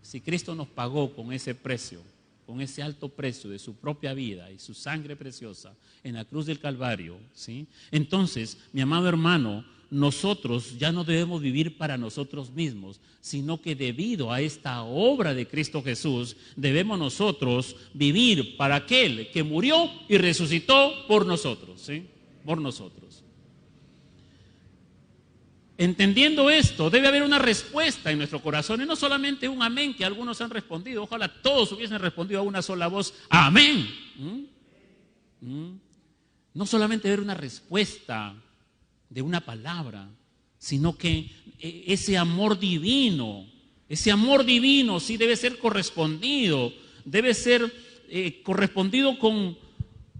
Speaker 1: si Cristo nos pagó con ese precio, con ese alto precio de su propia vida y su sangre preciosa en la cruz del Calvario, ¿sí? Entonces, mi amado hermano, nosotros ya no debemos vivir para nosotros mismos, sino que debido a esta obra de Cristo Jesús, debemos nosotros vivir para aquel que murió y resucitó por nosotros, ¿sí? Por nosotros. Entendiendo esto, debe haber una respuesta en nuestro corazón, y no solamente un amén que algunos han respondido. Ojalá todos hubiesen respondido a una sola voz, amén. No solamente haber una respuesta de una palabra, sino que ese amor divino sí debe ser correspondido, con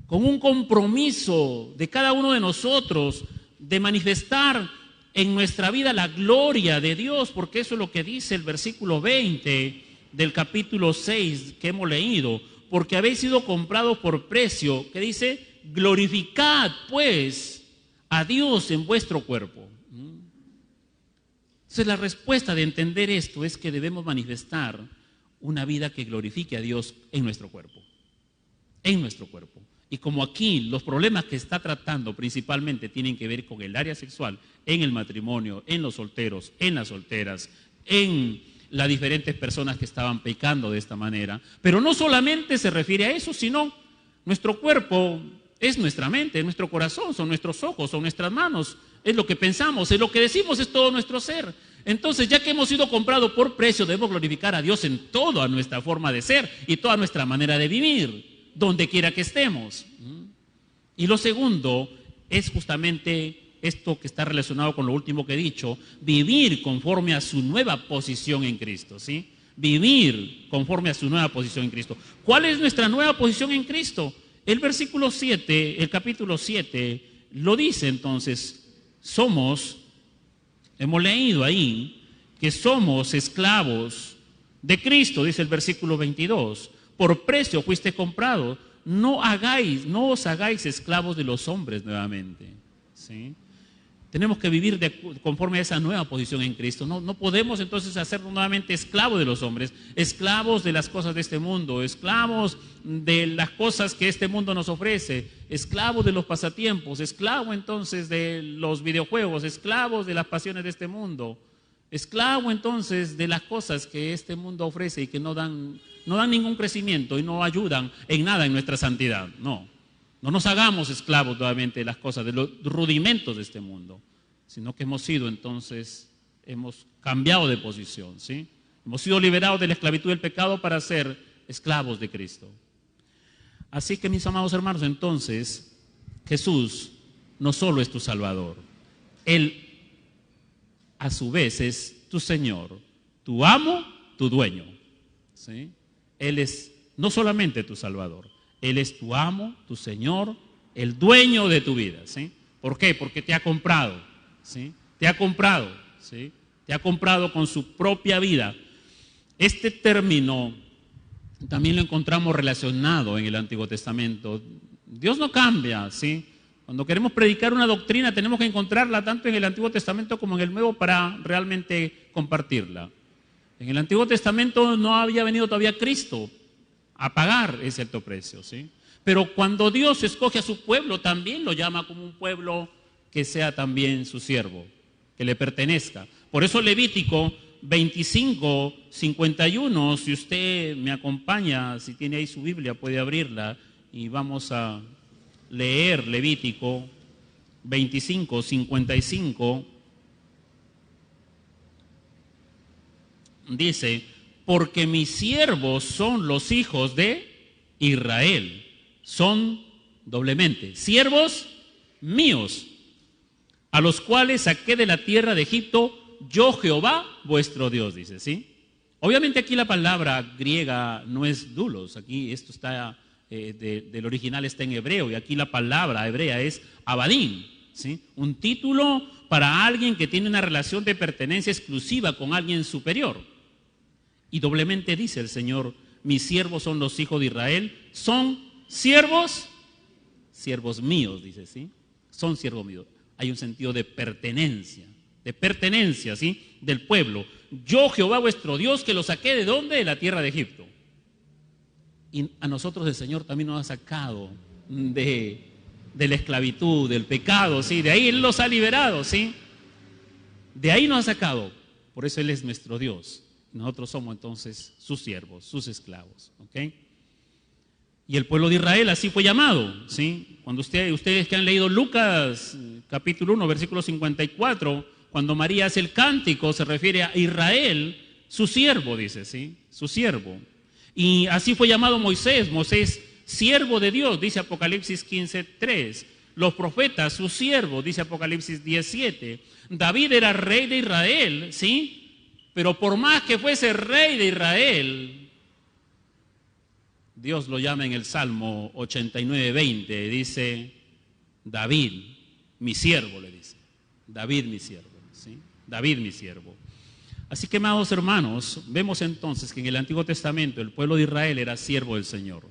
Speaker 1: un compromiso de cada uno de nosotros de manifestar en nuestra vida la gloria de Dios, porque eso es lo que dice el versículo 20 del capítulo 6 que hemos leído, porque habéis sido comprados por precio, que dice, glorificad pues a Dios en vuestro cuerpo. Entonces, la respuesta de entender esto es que debemos manifestar una vida que glorifique a Dios en nuestro cuerpo. En nuestro cuerpo. Y como aquí los problemas que está tratando principalmente tienen que ver con el área sexual, en el matrimonio, en los solteros, en las solteras, en las diferentes personas que estaban pecando de esta manera. Pero no solamente se refiere a eso, sino nuestro cuerpo es nuestra mente, es nuestro corazón, son nuestros ojos, son nuestras manos, es lo que pensamos, es lo que decimos, es todo nuestro ser. Entonces, ya que hemos sido comprados por precio, debemos glorificar a Dios en toda nuestra forma de ser y toda nuestra manera de vivir, donde quiera que estemos. Y lo segundo es justamente esto que está relacionado con lo último que he dicho, vivir conforme a su nueva posición en Cristo, ¿sí? Vivir conforme a su nueva posición en Cristo. ¿Cuál es nuestra nueva posición en Cristo? El versículo 7, el capítulo 7, lo dice entonces, hemos leído ahí, que somos esclavos de Cristo, dice el versículo 22, por precio fuiste comprado, no os hagáis esclavos de los hombres nuevamente, ¿sí? Tenemos que vivir conforme a esa nueva posición en Cristo. No podemos entonces hacernos nuevamente esclavos de los hombres, esclavos de las cosas de este mundo, esclavos de las cosas que este mundo nos ofrece, esclavos de los pasatiempos, esclavos entonces de los videojuegos, esclavos de las pasiones de este mundo, esclavo entonces de las cosas que este mundo ofrece y que no dan ningún crecimiento y no ayudan en nada en nuestra santidad. No nos hagamos esclavos nuevamente de las cosas, de los rudimentos de este mundo, sino que hemos cambiado de posición, ¿sí? Hemos sido liberados de la esclavitud del pecado para ser esclavos de Cristo. Así que, mis amados hermanos, entonces, Jesús no solo es tu Salvador, Él a su vez es tu Señor, tu amo, tu dueño, ¿sí? Él es no solamente tu Salvador, Él es tu amo, tu Señor, el dueño de tu vida, ¿sí? ¿Por qué? Porque te ha comprado, ¿sí? Te ha comprado, ¿sí? Te ha comprado con su propia vida. Este término también lo encontramos relacionado en el Antiguo Testamento. Dios no cambia, ¿sí? Cuando queremos predicar una doctrina tenemos que encontrarla tanto en el Antiguo Testamento como en el Nuevo para realmente compartirla. En el Antiguo Testamento no había venido todavía Cristo a pagar ese alto precio, ¿sí? Pero cuando Dios escoge a su pueblo, también lo llama como un pueblo que sea también su siervo, que le pertenezca. Por eso Levítico 25, 51, si usted me acompaña, si tiene ahí su Biblia, puede abrirla y vamos a leer Levítico 25, 55. Dice: porque mis siervos son los hijos de Israel, son doblemente siervos míos, a los cuales saqué de la tierra de Egipto, yo Jehová vuestro Dios, dice, ¿sí? Obviamente aquí la palabra griega no es doulos, aquí esto está, del original está en hebreo, y aquí la palabra hebrea es abadim, ¿sí? Un título para alguien que tiene una relación de pertenencia exclusiva con alguien superior. Y doblemente dice el Señor: mis siervos son los hijos de Israel, son siervos míos, dice, ¿sí? Son siervos míos. Hay un sentido de pertenencia, ¿sí? Del pueblo. Yo, Jehová vuestro Dios, que lo saqué ¿de dónde? De la tierra de Egipto. Y a nosotros el Señor también nos ha sacado de la esclavitud, del pecado, ¿sí? De ahí Él los ha liberado, ¿sí? De ahí nos ha sacado. Por eso Él es nuestro Dios. Nosotros somos entonces sus siervos, sus esclavos, ¿ok? Y el pueblo de Israel así fue llamado, ¿sí? Cuando ustedes que han leído Lucas capítulo 1, versículo 54, cuando María hace el cántico, se refiere a Israel, su siervo, dice, ¿sí? Su siervo. Y así fue llamado Moisés, siervo de Dios, dice Apocalipsis 15:3. Los profetas, su siervo, dice Apocalipsis 17. David era rey de Israel, ¿sí? Pero por más que fuese rey de Israel, Dios lo llama en el Salmo 89:20, dice: David, mi siervo, le dice. David, mi siervo, ¿sí? David, mi siervo. Así que, amados hermanos, vemos entonces que en el Antiguo Testamento el pueblo de Israel era siervo del Señor.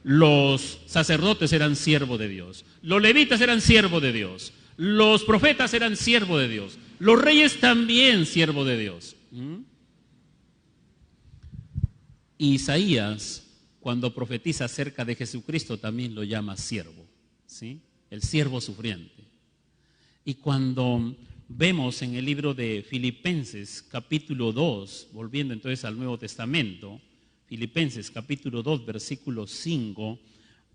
Speaker 1: Los sacerdotes eran siervos de Dios. Los levitas eran siervos de Dios. Los profetas eran siervos de Dios. Los reyes también siervos de Dios. Isaías, cuando profetiza acerca de Jesucristo, también lo llama siervo, ¿sí? El siervo sufriente. Y cuando vemos en el libro de Filipenses capítulo 2, volviendo entonces al Nuevo Testamento, Filipenses capítulo 2, versículos 5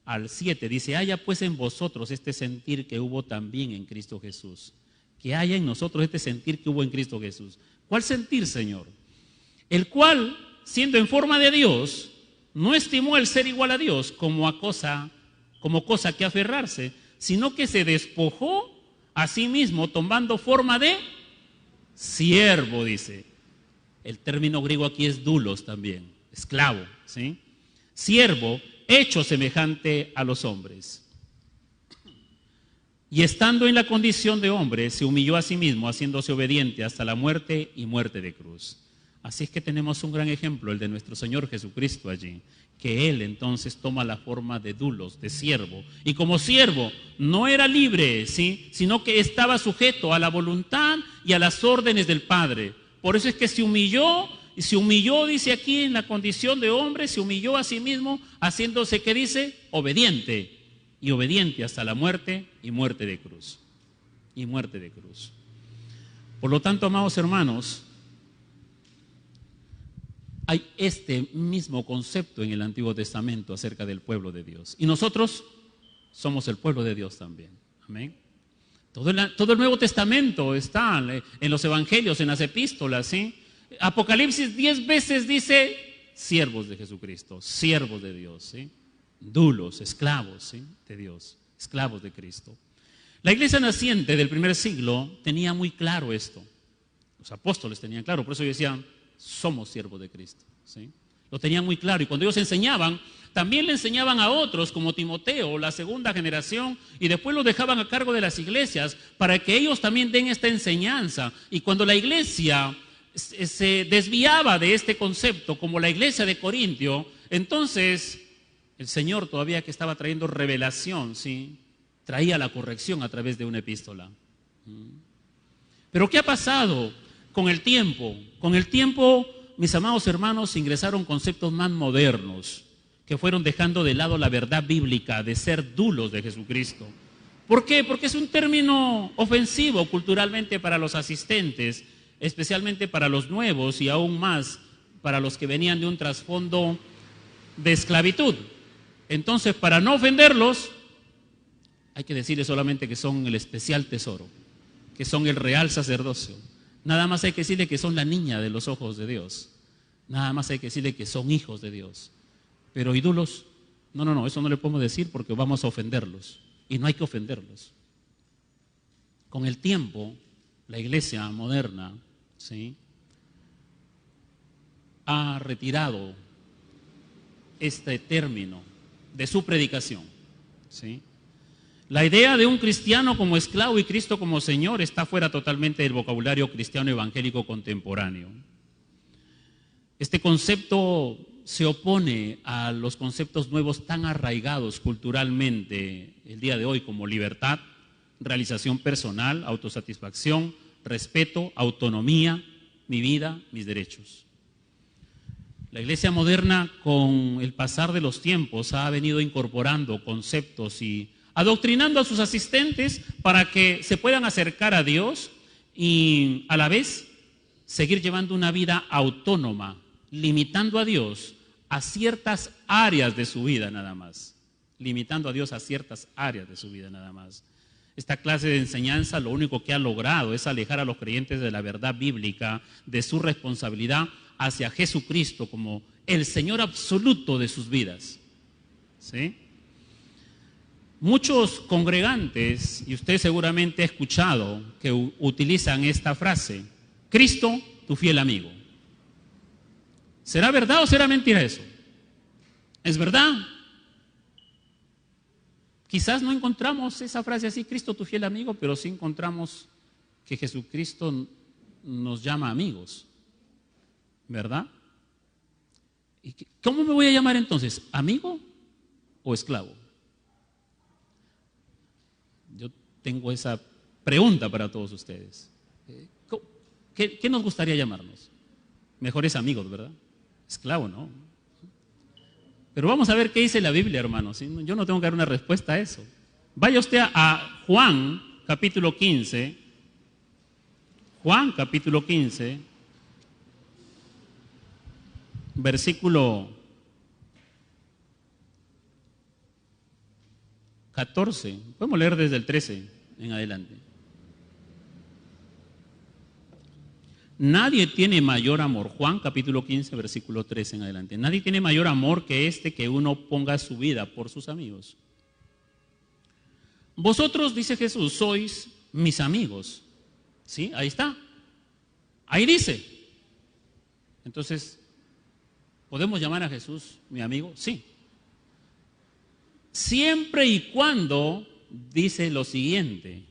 Speaker 1: al 7, dice: haya pues en vosotros este sentir que hubo también en Cristo Jesús. Que haya en nosotros este sentir que hubo en Cristo Jesús. ¿Cuál sentir, Señor? El cual, siendo en forma de Dios, no estimó el ser igual a Dios como cosa que aferrarse, sino que se despojó a sí mismo, tomando forma de siervo, dice. El término griego aquí es doulos también, esclavo, ¿sí? Siervo, hecho semejante a los hombres. Y estando en la condición de hombre, se humilló a sí mismo, haciéndose obediente hasta la muerte y muerte de cruz. Así es que tenemos un gran ejemplo, el de nuestro Señor Jesucristo allí, que Él entonces toma la forma de dulos, de siervo. Y como siervo no era libre, ¿sí?, sino que estaba sujeto a la voluntad y a las órdenes del Padre. Por eso es que se humilló, dice aquí, en la condición de hombre, se humilló a sí mismo, haciéndose, ¿qué dice? Obediente. Y obediente hasta la muerte y muerte de cruz. Y muerte de cruz. Por lo tanto, amados hermanos, hay este mismo concepto en el Antiguo Testamento acerca del pueblo de Dios. Y nosotros somos el pueblo de Dios también. Amén. Todo el Nuevo Testamento está en los evangelios, en las epístolas, ¿sí? Apocalipsis 10 veces dice siervos de Jesucristo, siervos de Dios, ¿sí? Dulos, esclavos, ¿sí?, de Dios, esclavos de Cristo. La iglesia naciente del primer siglo tenía muy claro esto. Los apóstoles tenían claro, por eso decían, somos siervos de Cristo, ¿sí? Lo tenían muy claro. Y cuando ellos enseñaban, también le enseñaban a otros, como Timoteo, la segunda generación, y después los dejaban a cargo de las iglesias para que ellos también den esta enseñanza. Y cuando la iglesia se desviaba de este concepto, como la iglesia de Corintio, entonces el Señor, todavía que estaba trayendo revelación, ¿sí?, traía la corrección a través de una epístola. Pero ¿qué ha pasado con el tiempo? Con el tiempo, mis amados hermanos, ingresaron conceptos más modernos que fueron dejando de lado la verdad bíblica de ser dulos de Jesucristo. ¿Por qué? Porque es un término ofensivo culturalmente para los asistentes, especialmente para los nuevos y aún más para los que venían de un trasfondo de esclavitud. Entonces, para no ofenderlos, hay que decirles solamente que son el especial tesoro, que son el real sacerdocio. Nada más hay que decirle que son la niña de los ojos de Dios. Nada más hay que decirle que son hijos de Dios. Pero ídolos, no, eso no le podemos decir porque vamos a ofenderlos. Y no hay que ofenderlos. Con el tiempo, la iglesia moderna, ¿sí?, ha retirado este término de su predicación, ¿sí? La idea de un cristiano como esclavo y Cristo como Señor está fuera totalmente del vocabulario cristiano evangélico contemporáneo. Este concepto se opone a los conceptos nuevos tan arraigados culturalmente el día de hoy, como libertad, realización personal, autosatisfacción, respeto, autonomía, mi vida, mis derechos. La iglesia moderna, con el pasar de los tiempos, ha venido incorporando conceptos y adoctrinando a sus asistentes para que se puedan acercar a Dios y a la vez seguir llevando una vida autónoma, limitando a Dios a ciertas áreas de su vida nada más. Limitando a Dios a ciertas áreas de su vida nada más. Esta clase de enseñanza lo único que ha logrado es alejar a los creyentes de la verdad bíblica, de su responsabilidad hacia Jesucristo como el Señor absoluto de sus vidas. ¿Sí? Muchos congregantes, y usted seguramente ha escuchado, que utilizan esta frase: Cristo, tu fiel amigo. ¿Será verdad o será mentira eso? ¿Es verdad? Quizás no encontramos esa frase así, Cristo, tu fiel amigo, pero sí encontramos que Jesucristo nos llama amigos, ¿verdad? ¿Y cómo me voy a llamar entonces? ¿Amigo o esclavo? Yo tengo esa pregunta para todos ustedes. ¿Qué nos gustaría llamarnos? Mejores amigos, ¿verdad? Esclavo, ¿no? Pero vamos a ver qué dice la Biblia, hermanos. Yo no tengo que dar una respuesta a eso. Vaya usted a Juan, capítulo 15. Juan, capítulo 15, versículo 14. Podemos leer desde el 13 en adelante. Nadie tiene mayor amor, Juan capítulo 15, versículo 13 en adelante. Nadie tiene mayor amor que uno ponga su vida por sus amigos. Vosotros, dice Jesús, sois mis amigos. ¿Sí? Ahí está. Ahí dice. Entonces, ¿podemos llamar a Jesús mi amigo? Sí. Siempre y cuando dice lo siguiente: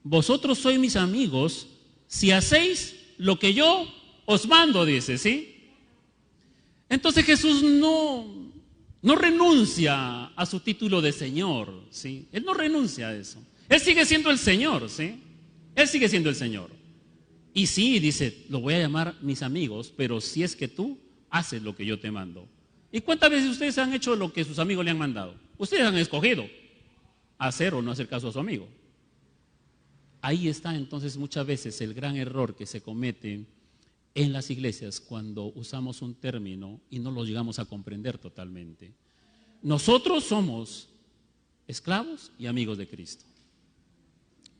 Speaker 1: vosotros sois mis amigos si hacéis lo que yo os mando, dice, ¿sí? Entonces Jesús no renuncia a su título de Señor, ¿sí? Él no renuncia a eso. Él sigue siendo el Señor, ¿sí? Él sigue siendo el Señor. Y sí, dice, lo voy a llamar mis amigos, pero si es que tú haces lo que yo te mando. ¿Y cuántas veces ustedes han hecho lo que sus amigos le han mandado? Ustedes han escogido hacer o no hacer caso a su amigo. Ahí está entonces muchas veces el gran error que se comete en las iglesias cuando usamos un término y no lo llegamos a comprender totalmente. Nosotros somos esclavos y amigos de Cristo.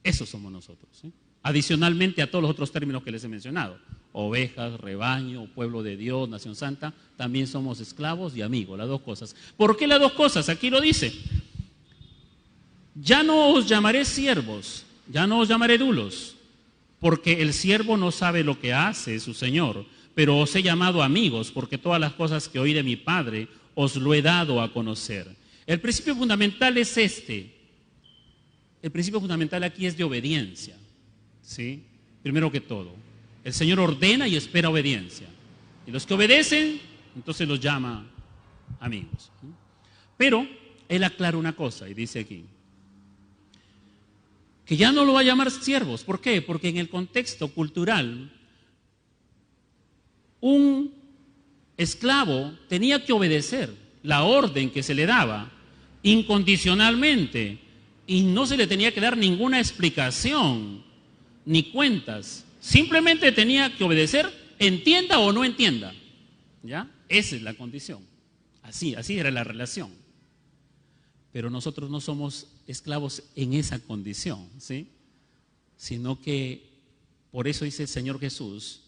Speaker 1: Esos somos nosotros, ¿sí? Adicionalmente a todos los otros términos que les he mencionado. Ovejas, rebaño, pueblo de Dios, nación santa, también somos esclavos y amigos, las dos cosas. ¿Por qué las dos cosas? Aquí lo dice. Ya no os llamaré siervos, ya no os llamaré dulos, porque el siervo no sabe lo que hace su Señor, pero os he llamado amigos, porque todas las cosas que oí de mi Padre os lo he dado a conocer. El principio fundamental es este. El principio fundamental aquí es de obediencia, ¿sí? Primero que todo, el Señor ordena y espera obediencia. Y los que obedecen, entonces los llama amigos. Pero Él aclara una cosa y dice aquí, que ya no lo va a llamar siervos. ¿Por qué? Porque en el contexto cultural, un esclavo tenía que obedecer la orden que se le daba incondicionalmente y no se le tenía que dar ninguna explicación ni cuentas. Simplemente tenía que obedecer, entienda o no entienda. ¿Ya? Esa es la condición. Así era la relación. Pero nosotros no somos esclavos en esa condición, ¿sí? Sino que por eso dice el Señor Jesús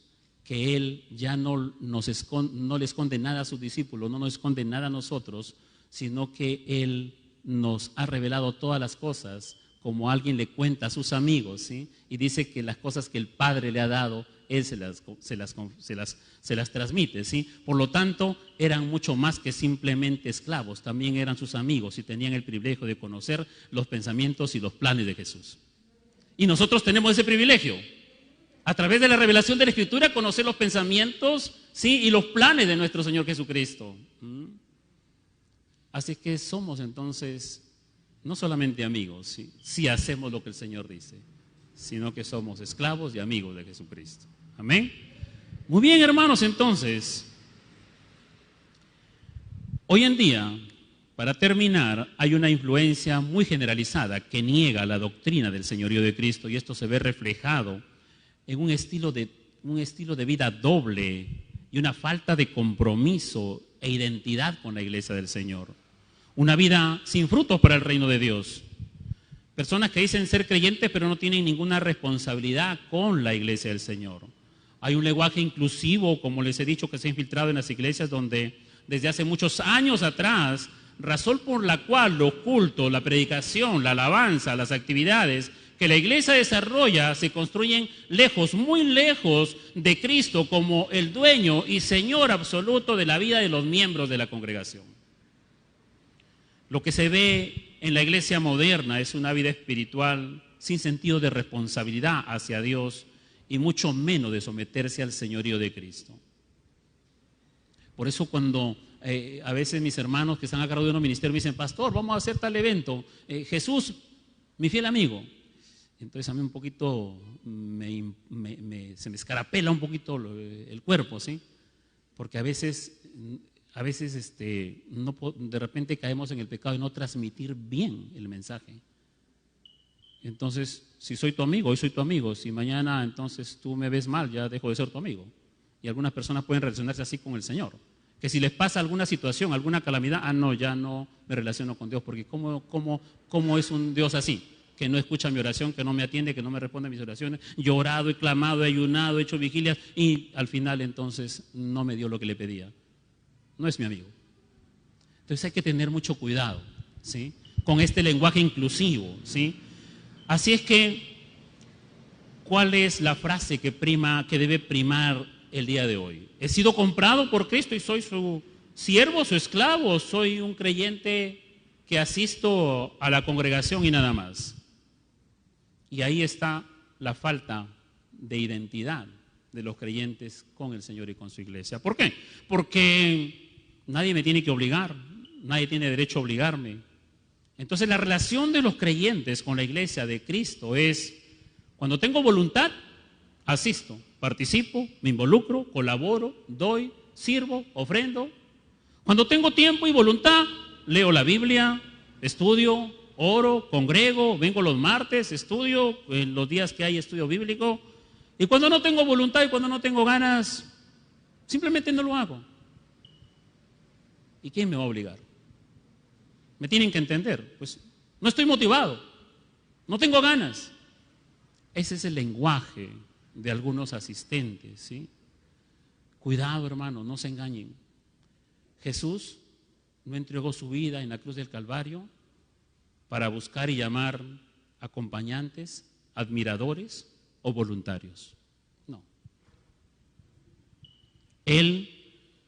Speaker 1: que Él ya no le esconde nada a sus discípulos, no nos esconde nada a nosotros, sino que Él nos ha revelado todas las cosas como alguien le cuenta a sus amigos, ¿sí? Y dice que las cosas que el Padre le ha dado, Él se las transmite, ¿sí? Por lo tanto, eran mucho más que simplemente esclavos, también eran sus amigos y tenían el privilegio de conocer los pensamientos y los planes de Jesús. Y nosotros tenemos ese privilegio. A través de la revelación de la Escritura, conocer los pensamientos, ¿sí? Y los planes de nuestro Señor Jesucristo. Así que somos entonces no solamente amigos, ¿sí? Si hacemos lo que el Señor dice, sino que somos esclavos y amigos de Jesucristo. Amén. Muy bien, hermanos, entonces, hoy en día, para terminar, hay una influencia muy generalizada que niega la doctrina del señorío de Cristo, y esto se ve reflejado en un estilo de vida doble y una falta de compromiso e identidad con la iglesia del Señor. Una vida sin frutos para el reino de Dios. Personas que dicen ser creyentes pero no tienen ninguna responsabilidad con la iglesia del Señor. Hay un lenguaje inclusivo, como les he dicho, que se ha infiltrado en las iglesias donde desde hace muchos años atrás, razón por la cual los cultos, la predicación, la alabanza, las actividades que la iglesia desarrolla se construyen lejos, muy lejos de Cristo como el dueño y Señor absoluto de la vida de los miembros de la congregación. Lo que se ve en la iglesia moderna es una vida espiritual sin sentido de responsabilidad hacia Dios y mucho menos de someterse al señorío de Cristo. Por eso cuando a veces mis hermanos que están a cargo de un ministerio me dicen, pastor, vamos a hacer tal evento, Jesús, mi fiel amigo. Entonces a mí un poquito se me escarapela un poquito el cuerpo, ¿sí? Porque a veces de repente caemos en el pecado de no transmitir bien el mensaje. Entonces, si soy tu amigo, hoy soy tu amigo. Si mañana entonces tú me ves mal, ya dejo de ser tu amigo. Y algunas personas pueden relacionarse así con el Señor. Que si les pasa alguna situación, alguna calamidad, no, ya no me relaciono con Dios. Porque ¿cómo es un Dios así? Que no escucha mi oración, que no me atiende, que no me responde a mis oraciones. Yo he orado, he clamado, he ayunado, he hecho vigilias y al final entonces no me dio lo que le pedía. No es mi amigo. Entonces hay que tener mucho cuidado, ¿sí? Con este lenguaje inclusivo, ¿sí? Así es que, ¿cuál es la frase que debe primar el día de hoy? ¿He sido comprado por Cristo y soy su siervo, su esclavo? ¿Soy un creyente que asisto a la congregación y nada más? Y ahí está la falta de identidad de los creyentes con el Señor y con su iglesia. ¿Por qué? Porque nadie me tiene que obligar, nadie tiene derecho a obligarme. Entonces la relación de los creyentes con la iglesia de Cristo es, cuando tengo voluntad, asisto, participo, me involucro, colaboro, doy, sirvo, ofrendo. Cuando tengo tiempo y voluntad, leo la Biblia, estudio, oro, congrego, vengo los martes, estudio, en los días que hay estudio bíblico. Y cuando no tengo voluntad y cuando no tengo ganas, simplemente no lo hago. ¿Y quién me va a obligar? Me tienen que entender. Pues no estoy motivado, no tengo ganas. Ese es el lenguaje de algunos asistentes, ¿sí? Cuidado, hermano, no se engañen. Jesús no entregó su vida en la cruz del Calvario para buscar y llamar acompañantes, admiradores o voluntarios. No. Él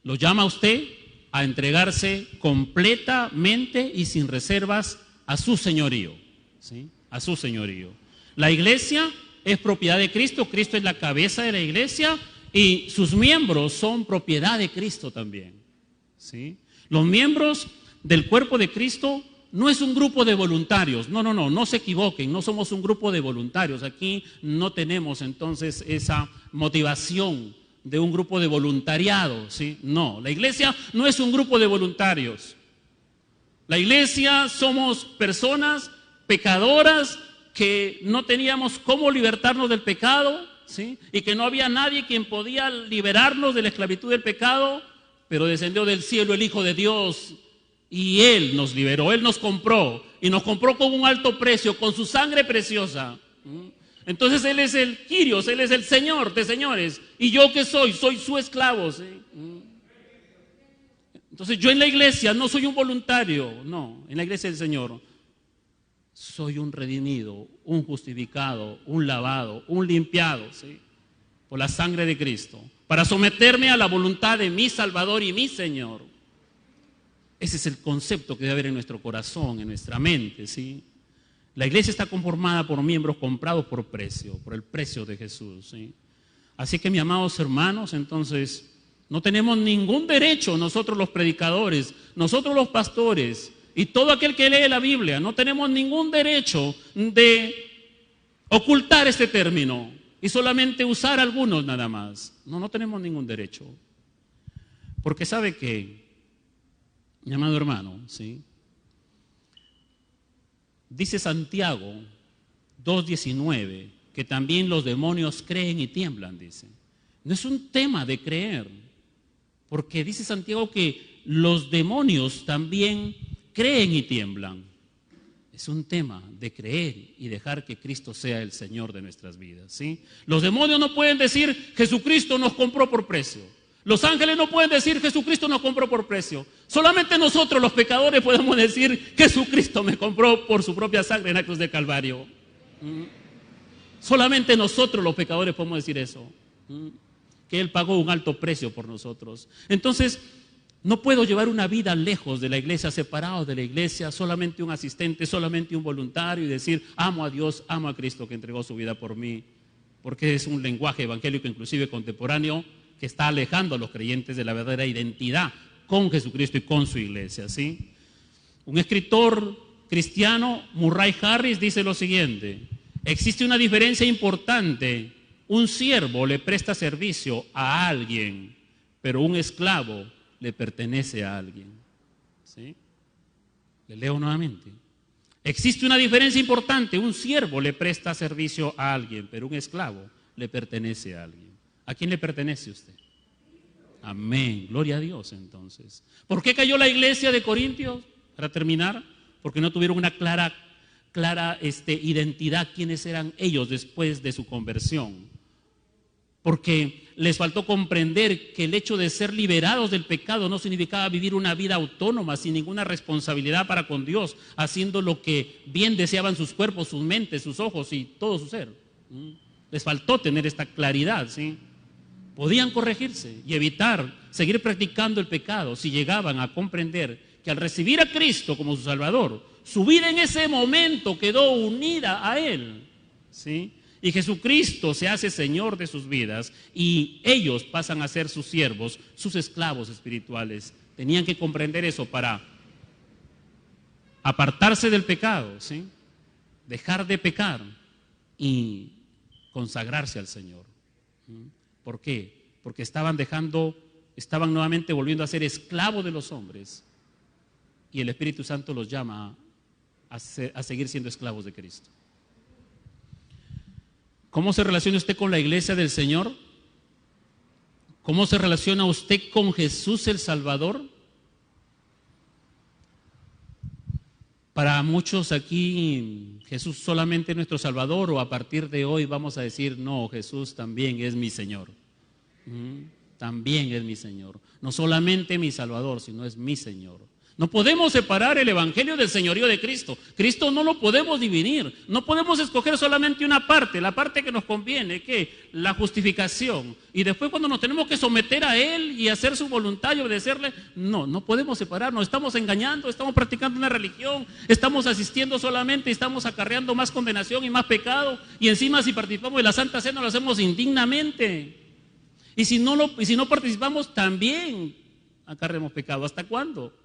Speaker 1: lo llama a usted a entregarse completamente y sin reservas a su señorío, ¿sí? A su señorío. La iglesia es propiedad de Cristo, Cristo es la cabeza de la iglesia y sus miembros son propiedad de Cristo también, ¿sí? Los miembros del cuerpo de Cristo no es un grupo de voluntarios, no se equivoquen, no somos un grupo de voluntarios, aquí no tenemos entonces esa motivación de un grupo de voluntariado, ¿sí? No, la iglesia no es un grupo de voluntarios. La iglesia somos personas pecadoras que no teníamos cómo libertarnos del pecado, ¿sí? Y que no había nadie quien podía liberarnos de la esclavitud del pecado, pero descendió del cielo el Hijo de Dios y Él nos liberó, Él nos compró y nos compró con un alto precio, con su sangre preciosa. Entonces Él es el Kyrios, Él es el Señor de señores. ¿Y yo qué soy? Soy su esclavo, ¿sí? Entonces yo en la iglesia no soy un voluntario, no, en la iglesia del Señor soy un redimido, un justificado, un lavado, un limpiado, ¿sí? Por la sangre de Cristo, para someterme a la voluntad de mi Salvador y mi Señor. Ese es el concepto que debe haber en nuestro corazón, en nuestra mente, ¿sí? La iglesia está conformada por miembros comprados por precio, por el precio de Jesús, ¿sí? Así que, mis amados hermanos, entonces, no tenemos ningún derecho nosotros los predicadores, nosotros los pastores y todo aquel que lee la Biblia, no tenemos ningún derecho de ocultar este término y solamente usar algunos nada más. No tenemos ningún derecho. Porque sabe que, mi amado hermano, ¿sí? Dice Santiago 2:19 que también los demonios creen y tiemblan, dice. No es un tema de creer, porque dice Santiago que los demonios también creen y tiemblan. Es un tema de creer y dejar que Cristo sea el Señor de nuestras vidas, ¿sí? Los demonios no pueden decir Jesucristo nos compró por precio. Los ángeles no pueden decir Jesucristo nos compró por precio. Solamente nosotros los pecadores podemos decir Jesucristo me compró por su propia sangre en la cruz del Calvario. Solamente nosotros los pecadores podemos decir eso, que Él pagó un alto precio por nosotros. Entonces no puedo llevar una vida lejos de la iglesia, separado de la iglesia, solamente un asistente, solamente un voluntario y decir amo a Dios, amo a Cristo que entregó su vida por mí, porque es un lenguaje evangélico inclusive contemporáneo que está alejando a los creyentes de la verdadera identidad con Jesucristo y con su iglesia, ¿sí? Un escritor cristiano, Murray Harris, dice lo siguiente: existe una diferencia importante. Un siervo le presta servicio a alguien, pero un esclavo le pertenece a alguien, ¿sí? Le leo nuevamente. Existe una diferencia importante. Un siervo le presta servicio a alguien, pero un esclavo le pertenece a alguien. ¿A quién le pertenece usted? Amén, gloria a Dios. Entonces, ¿por qué cayó la iglesia de Corintios? Para terminar, porque no tuvieron una clara identidad quiénes eran ellos después de su conversión. Porque les faltó comprender que el hecho de ser liberados del pecado no significaba vivir una vida autónoma, sin ninguna responsabilidad para con Dios, haciendo lo que bien deseaban sus cuerpos, sus mentes, sus ojos y todo su ser. Les faltó tener esta claridad, ¿sí? Podían corregirse y evitar seguir practicando el pecado si llegaban a comprender que al recibir a Cristo como su Salvador, su vida en ese momento quedó unida a Él, ¿sí? Y Jesucristo se hace Señor de sus vidas y ellos pasan a ser sus siervos, sus esclavos espirituales. Tenían que comprender eso para apartarse del pecado, ¿sí? Dejar de pecar y consagrarse al Señor. ¿Por qué? Porque estaban nuevamente volviendo a ser esclavos de los hombres y el Espíritu Santo los llama a seguir siendo esclavos de Cristo. ¿Cómo se relaciona usted con la iglesia del Señor? ¿Cómo se relaciona usted con Jesús el Salvador? Para muchos aquí, Jesús solamente es nuestro Salvador, o a partir de hoy vamos a decir, no, Jesús también es mi Señor. También es mi Señor. No solamente mi Salvador, sino es mi Señor. No podemos separar el evangelio del señorío de Cristo. Cristo no lo podemos dividir. No podemos escoger solamente una parte, la parte que nos conviene, que la justificación. Y después cuando nos tenemos que someter a Él y hacer su voluntad y obedecerle, no podemos separarnos. Estamos engañando, estamos practicando una religión, estamos asistiendo solamente y estamos acarreando más condenación y más pecado. Y encima si participamos de la Santa Cena lo hacemos indignamente. Y si no participamos también acarreamos pecado. ¿Hasta cuándo?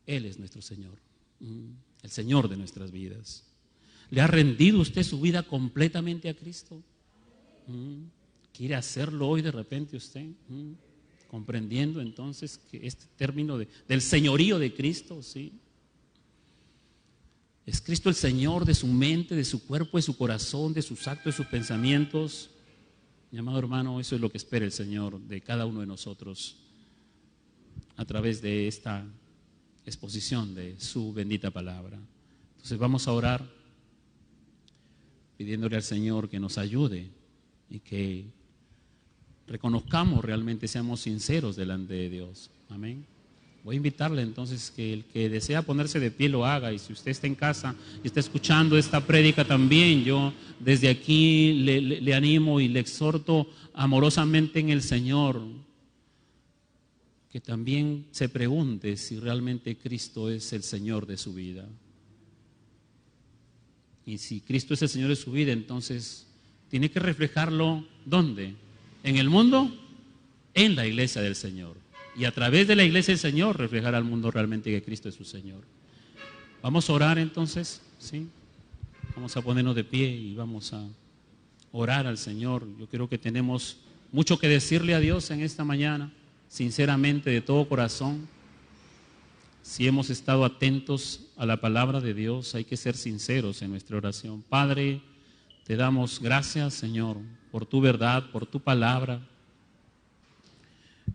Speaker 1: Él es nuestro Señor, el Señor de nuestras vidas. ¿Le ha rendido usted su vida completamente a Cristo? ¿Quiere hacerlo hoy de repente usted? Comprendiendo entonces que este término del señorío de Cristo, ¿sí? ¿Es Cristo el Señor de su mente, de su cuerpo, de su corazón, de sus actos, de sus pensamientos? Mi amado hermano, eso es lo que espera el Señor de cada uno de nosotros a través de esta exposición de su bendita palabra. Entonces vamos a orar pidiéndole al Señor que nos ayude y que reconozcamos realmente, seamos sinceros delante de Dios. Amén. Voy a invitarle entonces que el que desea ponerse de pie lo haga, y si usted está en casa y está escuchando esta prédica también, yo desde aquí le animo y le exhorto amorosamente en el Señor que también se pregunte si realmente Cristo es el Señor de su vida. Y si Cristo es el Señor de su vida, entonces tiene que reflejarlo, ¿dónde? ¿En el mundo? En la iglesia del Señor. Y a través de la iglesia del Señor reflejar al mundo realmente que Cristo es su Señor. Vamos a orar entonces, ¿sí? Vamos a ponernos de pie y vamos a orar al Señor. Yo creo que tenemos mucho que decirle a Dios en esta mañana. Sinceramente, de todo corazón, si hemos estado atentos a la palabra de Dios, hay que ser sinceros en nuestra oración. Padre, te damos gracias, Señor, por tu verdad, por tu palabra.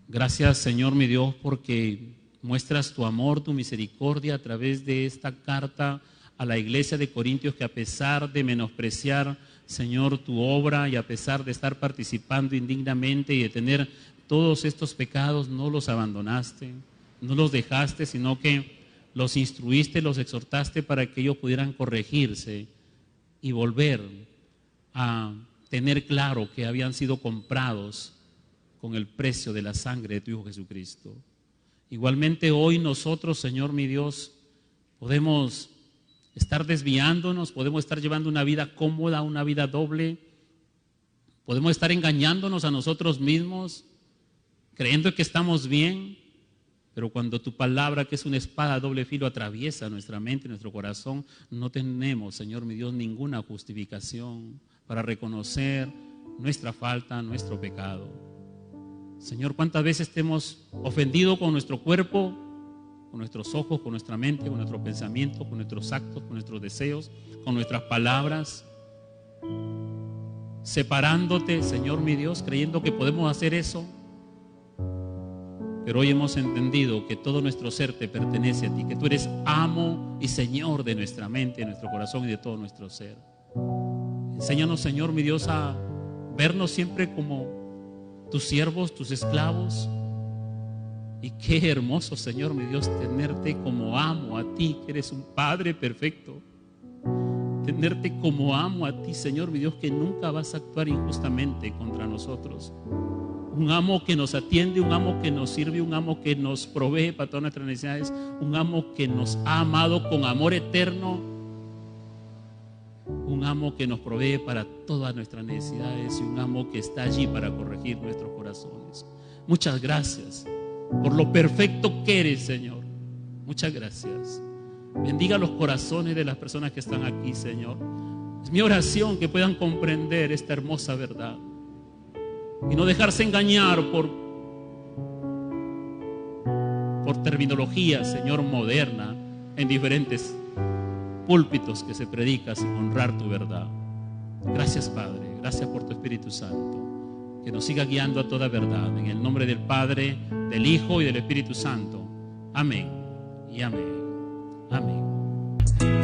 Speaker 1: Gracias, Señor, mi Dios, porque muestras tu amor, tu misericordia a través de esta carta a la iglesia de Corintios, que a pesar de menospreciar, Señor, tu obra y a pesar de estar participando indignamente y de tener todos estos pecados, no los abandonaste, no los dejaste, sino que los instruiste, los exhortaste para que ellos pudieran corregirse y volver a tener claro que habían sido comprados con el precio de la sangre de tu Hijo Jesucristo. Igualmente hoy nosotros, Señor mi Dios, podemos estar desviándonos, podemos estar llevando una vida cómoda, una vida doble, podemos estar engañándonos a nosotros mismos, creyendo que estamos bien, pero cuando tu palabra, que es una espada de doble filo, atraviesa nuestra mente y nuestro corazón, no tenemos, Señor mi Dios, ninguna justificación para reconocer nuestra falta, nuestro pecado. Señor, ¿cuántas veces te hemos ofendido con nuestro cuerpo, con nuestros ojos, con nuestra mente, con nuestros pensamientos, con nuestros actos, con nuestros deseos, con nuestras palabras? Separándote, Señor mi Dios, creyendo que podemos hacer eso. Pero hoy hemos entendido que todo nuestro ser te pertenece a ti, que tú eres amo y Señor de nuestra mente, de nuestro corazón y de todo nuestro ser. Enséñanos, Señor mi Dios, a vernos siempre como tus siervos, tus esclavos. Y qué hermoso, Señor mi Dios, tenerte como amo a ti, que eres un Padre perfecto. Tenerte como amo a ti, Señor mi Dios, que nunca vas a actuar injustamente contra nosotros. Un amo que nos atiende, un amo que nos sirve, un amo que nos provee para todas nuestras necesidades, un amo que nos ha amado con amor eterno amo que nos provee para todas nuestras necesidades y un amo que está allí para corregir nuestros corazones. Muchas gracias por lo perfecto que eres, Señor. Muchas gracias. Bendiga los corazones de las personas que están aquí, Señor. Es mi oración que puedan comprender esta hermosa verdad y no dejarse engañar por terminología, Señor, moderna en diferentes púlpitos que se predica sin honrar tu verdad. Gracias, Padre. Gracias por tu Espíritu Santo, que nos siga guiando a toda verdad. En el nombre del Padre, del Hijo y del Espíritu Santo. Amén y amén. Amén.